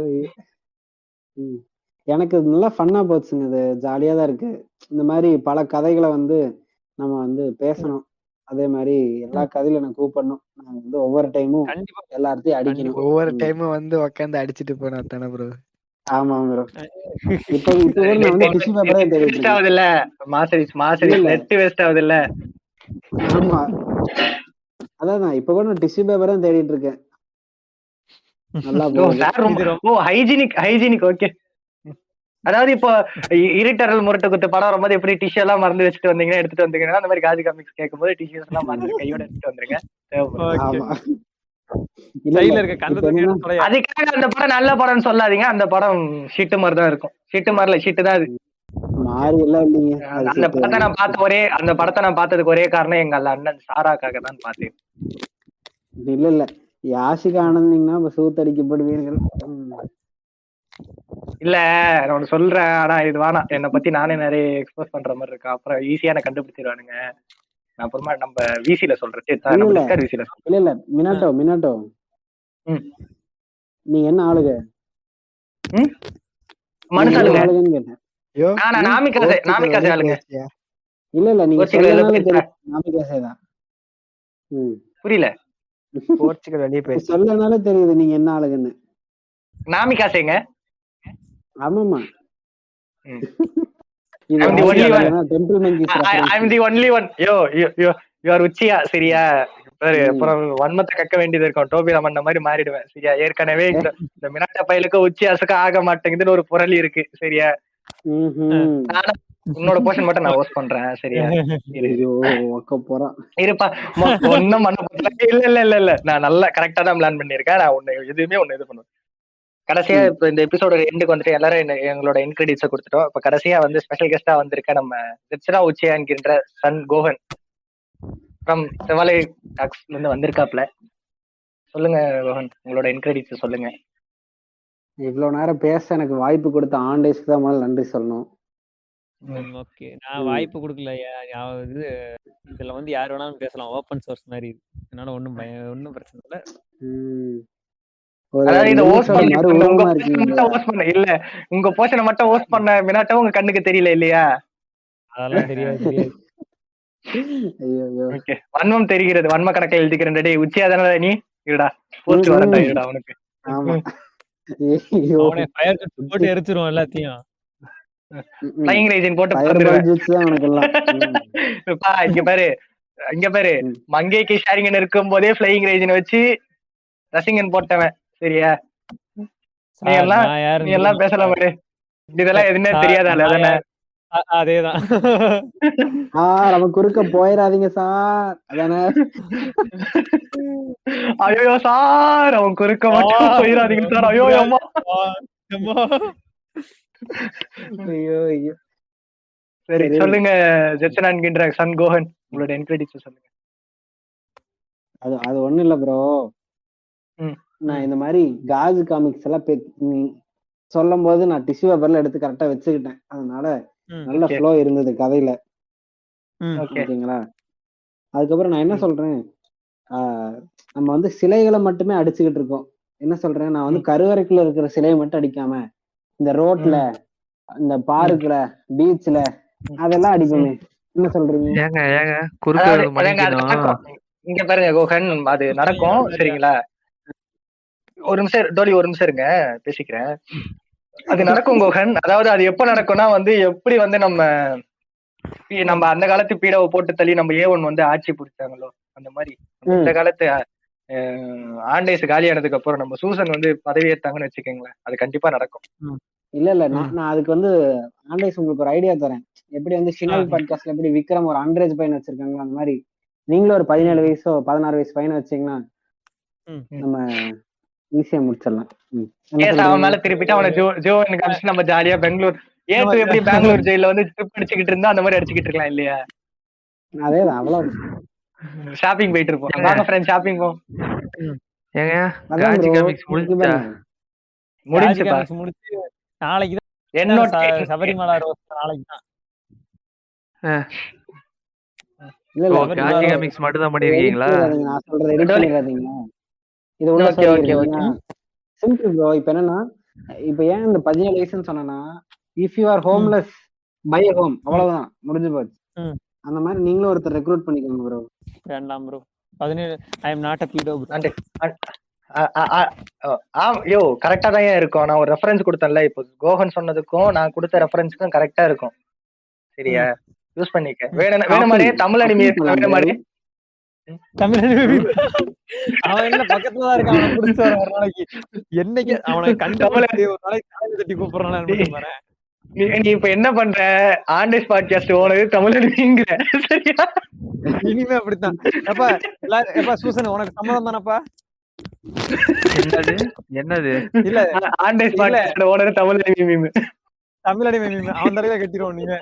எனக்கு நல்லா ஃபன்னா போச்சுங்க. இது ஜாலியா தான் இருக்கு. இந்த மாதிரி பல கதைகளை வந்து நம்ம வந்து பேசணும். அதே மாதிரி எல்லா கதையில நான் கூப்பிடணும். நான் வந்து ஒவ்வொரு டைமும் எல்லாத்தையும் அடிக்கணும். ஒவ்வொரு டைமும் வந்து உட்காந்து அடிச்சுட்டு போனா தானே ப்ரோ. ஆமா ப்ரோ. இப்ப வந்து டிஷ்யூ பேப்பரே வேஸ்ட் ஆகுது இல்ல, மாசரி நெட் வேஸ்ட் ஆகுது இல்ல. ஆமா, அதான் இப்ப கூட டிஷ்யூ பேப்பர் தான் தேடிட்டு இருக்கேன். நல்லா ஹைஜீனிக். ஓகே, அதாவது இப்போ இருட்டரல் முரட்டு குத்து படம் வரும்போது எப்படி டிஷ்யூ எல்லாம் மறந்து வச்சுட்டு வந்தீங்கன்னா எடுத்துட்டு வந்தீங்கன்னா, அந்த மாதிரி காஜி காமிக்ஸ் கேட்கும் போது டிஷ்யூஸ் எல்லாம் மறந்து கையோட எடுத்துட்டு வந்துருங்க. அதுக்காக அந்த படம் நல்ல படம்னு சொல்லாதீங்க. அந்த படம் ஷிட்டு மாதிரி தான் இருக்கும். ஷிட்டு மாதிரில ஷிட்டு தான் அது. அந்த படத்தை நான் பார்த்ததுக்கு ஒரே காரணம் எங்க அண்ணன் சாராக்காக தான் பார்த்தேன். இல்ல யாஷிகா ஆனந்திங்கன்னா சூத்தடிக்கப்படுவீர்கள். இல்ல நான் ஒண்ணு சொல்றேன், ஆனா இது வேணாம். என்னை பத்தி நானே நிறைய எக்ஸ்போஸ் பண்ற மாதிரி இருக்கா, அப்புறம் ஈஸியா நான் கண்டுபிடிச்சிருவானுங்க. நான் அப்புறமா நம்ம விசில சொல்றேன். இல்ல மினாட்டோ நீ என்ன ஆளுக? மனுஷாளுங்க கேட்டேன். நாமிகாசே ஆளுங்க. இல்ல நீங்க நாமிகாசேதான். புரியல, போர்ச்சுகல் வெளியே போய் சொல்லனால தெரியுது நீங்க என்ன ஆளுங்கன்னு. நாமிகாசேங்க. ஆமாமா, உச்சியா. சரியா, அப்புறம் வன்மத்தை கக்க வேண்டியது இருக்கும். டோபி ராமன் மாதிரி மாறிடுவேன். சரியா, ஏற்கனவே இந்த மினாட்டா பயலுக்கு உச்சியாசுக்கு ஆக மாட்டேங்குதுன்னு ஒரு புரளி இருக்கு. சரியா, உன்னோட போர்ஷன் மட்டும் நான் ஹோஸ்ட் பண்றேன். சரியா, இருப்பா ஒன்னும் பண்ண இல்ல நான் நல்லா கரெக்டா தான் பிளான் பண்ணிருக்கேன். நான் ஒண்ணு எதுவுமே இது பண்ணுவேன். கடைசியா இப்ப இந்த எபிசோட எண்டுக்கு வந்துட்டு எல்லாரும் எங்களோட இன்கிரெடிட்ஸை கொடுத்துட்டோம். இப்ப கடைசியா வந்து ஸ்பெஷல் கெஸ்டா வந்திருக்க நம்ம ஜெட்சுனா உச்சியா என்கின்ற சன் கோஹன் ஃப்ரம் செவ்வாழை டாக்ஸ்ல இருந்து வந்திருக்காப்ல. சொல்லுங்க கோஹன், உங்களோட இன்கிரெடிட்ஸ் சொல்லுங்க. இவ்வளவு நேரம் பேச எனக்கு வாய்ப்பு கொடுத்த ஆண்டேஸ்க்கு தான் முதல்ல நன்றி சொல்லணும். ஓகே, நான் வாய்ப்பு கொடுக்கல. இது இதுல வந்து யார் வேணாலும் பேசலாம், ஓப்பன் சோர்ஸ் மாதிரி. அதனால ஒன்னும் பிரச்சனை இல்லை. இல்ல உங்க போர்ஷனை மட்டும் ஹோஸ்ட் பண்ண மினாட்டோ உங்க கண்ணுக்கு தெரியல இல்லையா? அதெல்லாம் தெரியாது. வன்மம் தெரிகிறது, வன்ம கணக்கில் எழுதிக்கிறேன். உச்சியா தானே நீ இருடா, போஸ்ட் வரட்டா இருடா உனக்கு. போட்டு எரிச்சிரும் எல்லாத்தையும். ஃப்ளையிங் ரேஜின் போட்டு இங்க பாரு மங்கைக்கு ஷேரிங்கன் இருக்கும் போதே ஃப்ளையிங் ரேஜின் வச்சு ரசிங்கன் போட்டவன். சரியா, நீ எல்லாம் பேசலாம் பாரு. இதெல்லாம் எதுவுமே தெரியாதால அதானே? அதேதான். நம்ம குறுக்க போயிடாதீங்க சார். அதானே? ஐயோ சார், அவன் குறுக்க மட்டும் போயிடாதீங்க சார். ஐயோ அம்மா ஐயோ ஐயோ. சரி சரி. சொல்லுங்க ஜெட்சன் என்கின்ற சன் கோஹன், உங்களோட என்கிரெடிட்ஸ் சொல்லுங்க. அது அது ஒண்ணும் இல்ல ப்ரோ. ம். நான் இந்த மாதிரி காஜ் காமிக்ஸ் எல்லாம் நீ சொல்லும் போது நான் டிஷ்யூ பேப்பர்ல எடுத்து கரெக்டா வச்சுக்கிட்டேன். அதனால நல்ல Okay. ஃப்ளோ இருந்தது கதையில. ஓகே. ஓகேங்களா? அதுக்கப்புறம் நான் என்ன சொல்றேன், நம்ம வந்து சிலைகளை மட்டுமே அடிச்சுக்கிட்டு இருக்கோம். என்ன சொல்றேன், நான் வந்து கருவறைக்குள்ள இருக்கிற சிலையை மட்டும் அடிக்காம இந்த ரோட்ல, இந்த பார்க்ல, பீச்ல அதெல்லாம் அடிப்போமே. என்ன சொல்றீங்க? ஏங்க குறுக்க அதாவது எதுவும் ஏங்க அது மன்னிக்கணும். நடக்கும். இங்க பாருங்க கோஹன், அது நடக்கும் சரிங்களா? ஒரு நிமிஷம் டோலி, ஒரு நிமிஷம் இருங்க, பேசிக்கிறேன். அது நடக்கும் கோஹன். அதாவது அது எப்ப நடக்கும்னா வந்து எப்படி வந்து நம்ம அந்த காலத்து பீடவை போட்டு தள்ளி நம்ம A1 வந்து ஆட்சி பிடிச்சாங்களோ அந்த மாதிரி இந்த காலத்து ஆண்டேஸ் காலியானதுக்கு அப்புறம் நம்ம சூசன் வந்து பதவி ஏற்றாங்கன்னு வச்சுக்கோங்களேன், அது கண்டிப்பா நடக்கும். இல்ல நான் அதுக்கு வந்து ஆண்டேஸ் உங்களுக்கு ஒரு ஐடியா தரேன். எப்படி வந்து ஷினாவி பாட்காஸ்ட்ல எப்படி விக்ரம் ஒரு அண்டரேஜ் பையன் வச்சிருக்காங்களோ அந்த மாதிரி நீங்களும் ஒரு 17 வயசோ 16 வயசு பையனை வச்சீங்கன்னா நம்ம ஈஸியா முடிச்சிடலாம். அவன் மேல திருப்பிட்டு அவனை ஜோன்னு காமிச்சு நம்ம ஜாலியா பெங்களூர் எப்படி பெங்களூர் ஜெயில வந்து ட்ரிப் அடிச்சுக்கிட்டு இருந்தா அந்த மாதிரி அடிச்சுக்கிட்டு இருக்கலாம் இல்லையா? அதேதான், அவ்வளவு ஷாப்பிங் போயிட்டு இருப்போம். வாங்க ஃப்ரெண்ட் ஷாப்பிங் போ. ஏங்க காஜி காமிக்ஸ் முடிஞ்சா? முடிஞ்சுப்பா. முடிச்சு நாளைக்கு தான் என்னோட சபரிமலை ரோஸ் நாளைக்கு தான். காஜி காமிக்ஸ் மட்டும் தான் பண்ணிருக்கீங்களா? நான் சொல்றது எடிட் பண்ணிடாதீங்க. இது உள்ள சிம்பிள் ப்ரோ. இப்ப என்னன்னா, இப்ப ஏன் இந்த 17 வயசுன்னு சொன்னா, if you are homeless by home, அவ்வளவுதான், முடிஞ்சு போச்சு. அந்த மாதிரி நீங்களும் ஒருத்தர் ரெக்ரூட் பண்ணிக்கோங்க ப்ரோ. வேண்டாம் bro, 17 I am not a pedo bro. Yo கரெக்டா தான் இருக்கும். நான் ஒரு ரெஃபரன்ஸ் கொடுத்தேன்ல, இப்போ கோஹன் சொன்னதுக்கும் நான் கொடுத்த ரெஃபரன்ஸ்க்கும் கரெக்டா இருக்கும். சரியா? யூஸ் பண்ணிக்க. வேணுமானே தமிழ் அனிமே வேணுமானே தமிழ் அவன் என்ன பக்கத்துல தான் இருக்கான். அவனை புடிச்சு வர ஒரு நாளைக்கு என்னைக்கு அவனை கண்டு ஒரு நாளைக்கு காலேஜ் தட்டி கூப்பிடுறான். நீ இப்ப என்ன பண்ற, ஆண்டேஸ் பாட்காஸ்ட் ஓனரு தமிழ் அனிமேங்கிற, சரியா? இனிமே அப்படித்தான். அப்பா எப்பா சூசன் உனக்கு சம்மதம் தானப்பா? என்னது இல்ல ஆண்டேஸ் பாட்காஸ்ட் ஓனரு தமிழ் அனிமே அவன் தடவை கட்டிடுவோம் நீங்க.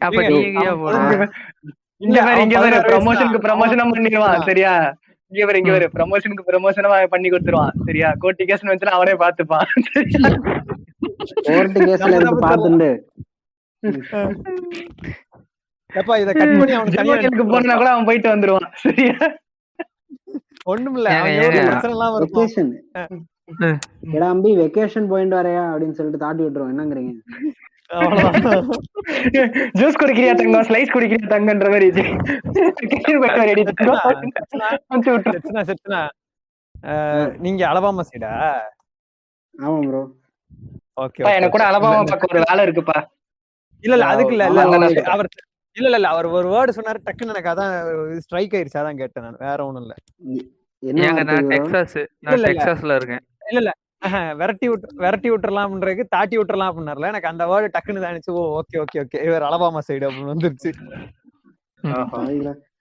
அப்ப நீங்க இங்க வேற ப்ரமோஷனுக்கு ப்ரமோஷனா பண்ணிடுவான், சரியா? இங்க வேற ப்ரமோஷனுக்கு ப்ரமோஷனா பண்ணி கொடுத்துருவான், சரியா? கோர்ட்டு கேஸ் வந்துச்சுன்னா அவனே பாத்துப்பான். கோர்ட்டு கேஸ்ல இருந்து பாத்துண்டு எப்பா இத கட் பண்ணி அவனுக்கு தனியா போனா கூட அவன் போயிட்டு வந்துருவான், சரியா? ஒண்ணும் இல்ல, அவன் பிரச்சனை எல்லாம் வெக்கேஷன் எடாம்பி வெக்கேஷன் போயிட்டு வரையா அப்படின்னு சொல்லிட்டு தாட்டி விட்டுருவோம். என்னங்கிறீங்க? ஜூஸ் குடிக்கிறியா தங்கம், ஸ்லைஸ் குடிக்கிறியா தங்கன்ற மாதிரி நீங்க அலபாமா சைடா? ஆமா ப்ரோ. ஓகே, எனக்கு கூட அலபாமா பக்கம் ஒரு வேலை இருக்குப்பா. இல்ல அதுக்கு இல்ல அவர் இல்ல அவர் ஒரு வேர்டு சொன்னாரு, டக்குன்னு எனக்கு அதான் ஸ்ட்ரைக் ஆயிருச்சு, அதான் கேட்டேன் நான். வேற ஒண்ணும் இல்ல. நான் டெக்சாஸ்ல இருக்கேன். இல்ல விரட்டி விட்டுறலாம்ன்றதுக்கு தாட்டி விட்டுறலாம் அப்படின்னாருல, எனக்கு அந்த வேர்டு டக்குன்னு தானிச்சு. ஓ ஓகே ஓகே ஓகே, இவர் அலபாமா சைடு அப்படின்னு வந்துருச்சு.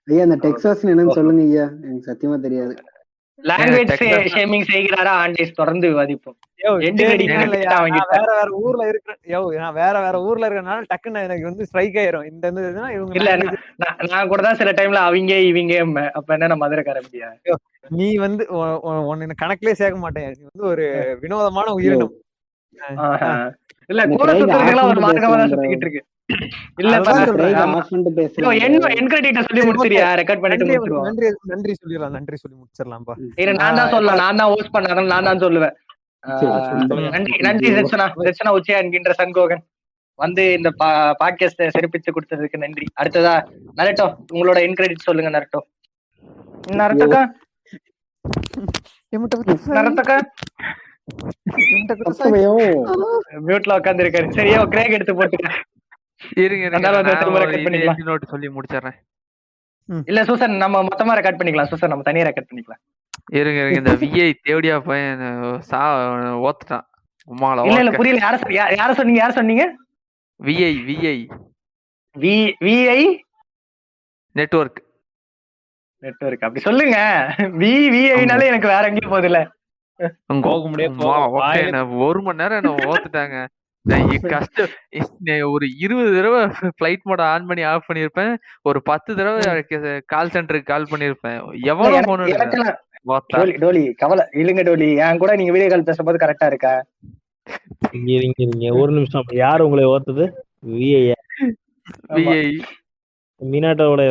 ஐயா அந்த டெக்சாஸ் என்னன்னு சொல்லுங்க ஐயா, எனக்கு சத்தியமா தெரியாது. லாங்குவேஜ் ஷேமிங் செய்கிறாரா ஆண்டேஸ்? தொடர்ந்து விவாதிப்போம். வேற ஊர்ல இருக்கிறேன். நான் வேற ஊர்ல இருக்கறனால டக்குன்னு எனக்கு வந்து ஸ்ட்ரைக் ஆயிரும். இந்த இவங்க இல்ல நான் கூட தான் சில டைம்ல அவங்க இவங்க, அப்ப என்ன நான் மதுரைக்கார முடியா? நீ வந்து உன்ன கணக்குலயே சேர்க்க மாட்டேன். நீ வந்து ஒரு வினோதமான உயிரினம். இல்ல கூட சுத்துறதுலாம் ஒரு மார்க்கமா தான் சுத்திக்கிட்டு இருக்கு. இல்ல சொல்லி முடிச்சிரியா? ரெக்கார்ட் பண்ணிட்டு முடிச்சிருவோம். நன்றி சொல்லி முடிச்சிடலாம்பா. நான் தான் சொல்லலாம், நான் தான் ஹோஸ்ட் பண்ணாதான் நான் தான் சொல்லுவேன். நன்றி ரச்சனா உச்சியா என்கின்ற சங்கோகன் வந்து இந்த பாட்காஸ்ட சிறப்பிச்சு கொடுத்ததுக்கு நன்றி. அடுத்ததா நரட்டோ, உங்களோட இன்கிரெடிட் சொல்லுங்க. நரட்டோக்கா மியூட்ல உட்கார்ந்து இருக்காரு. சரியா, கிரேக் எடுத்து போட்டுக்க. சொல்லி முடிச்சிடுறேன். இல்ல சூசன், நம்ம மொத்தமா ரெக்கார்ட் பண்ணிக்கலாம். சூசன், நம்ம தனியா ரெக்கார்ட் பண்ணிக்கலாம். இருங்க இந்த விஐ தேவடியா பையன் ஓத்துட்டான். இல்ல புரியல, யார சொன்னீங்க? விஐ நெட்வொர்க் அப்படி சொல்லுங்க. விஐனாலே எனக்கு வேற எங்கேயும் போகுதுல்ல. போக முடியாது போகும். ஓகே வாயில நான் 1 மணி நேரம் என்ன ஓத்துட்டாங்க. நான் கஷ்டம் ஒரு 20 தடவை ஃபிளைட் மோட ஆன் பண்ணி ஆஃப் பண்ணிருப்பேன். ஒரு 10 தடவை கால் சென்டருக்கு கால் பண்ணிருப்பேன். எவ்வளவு போன் எனக்கெல்லாம் டோலி கவலை இல்லைங்க டோலி. என் கூட நீங்க வீடியோ கால் பேசும்போது கரெக்டா இருக்கா? இருங்க ஒரு நிமிஷம். யாரு உங்களை ஓத்துது? VI VI மினாட்டோட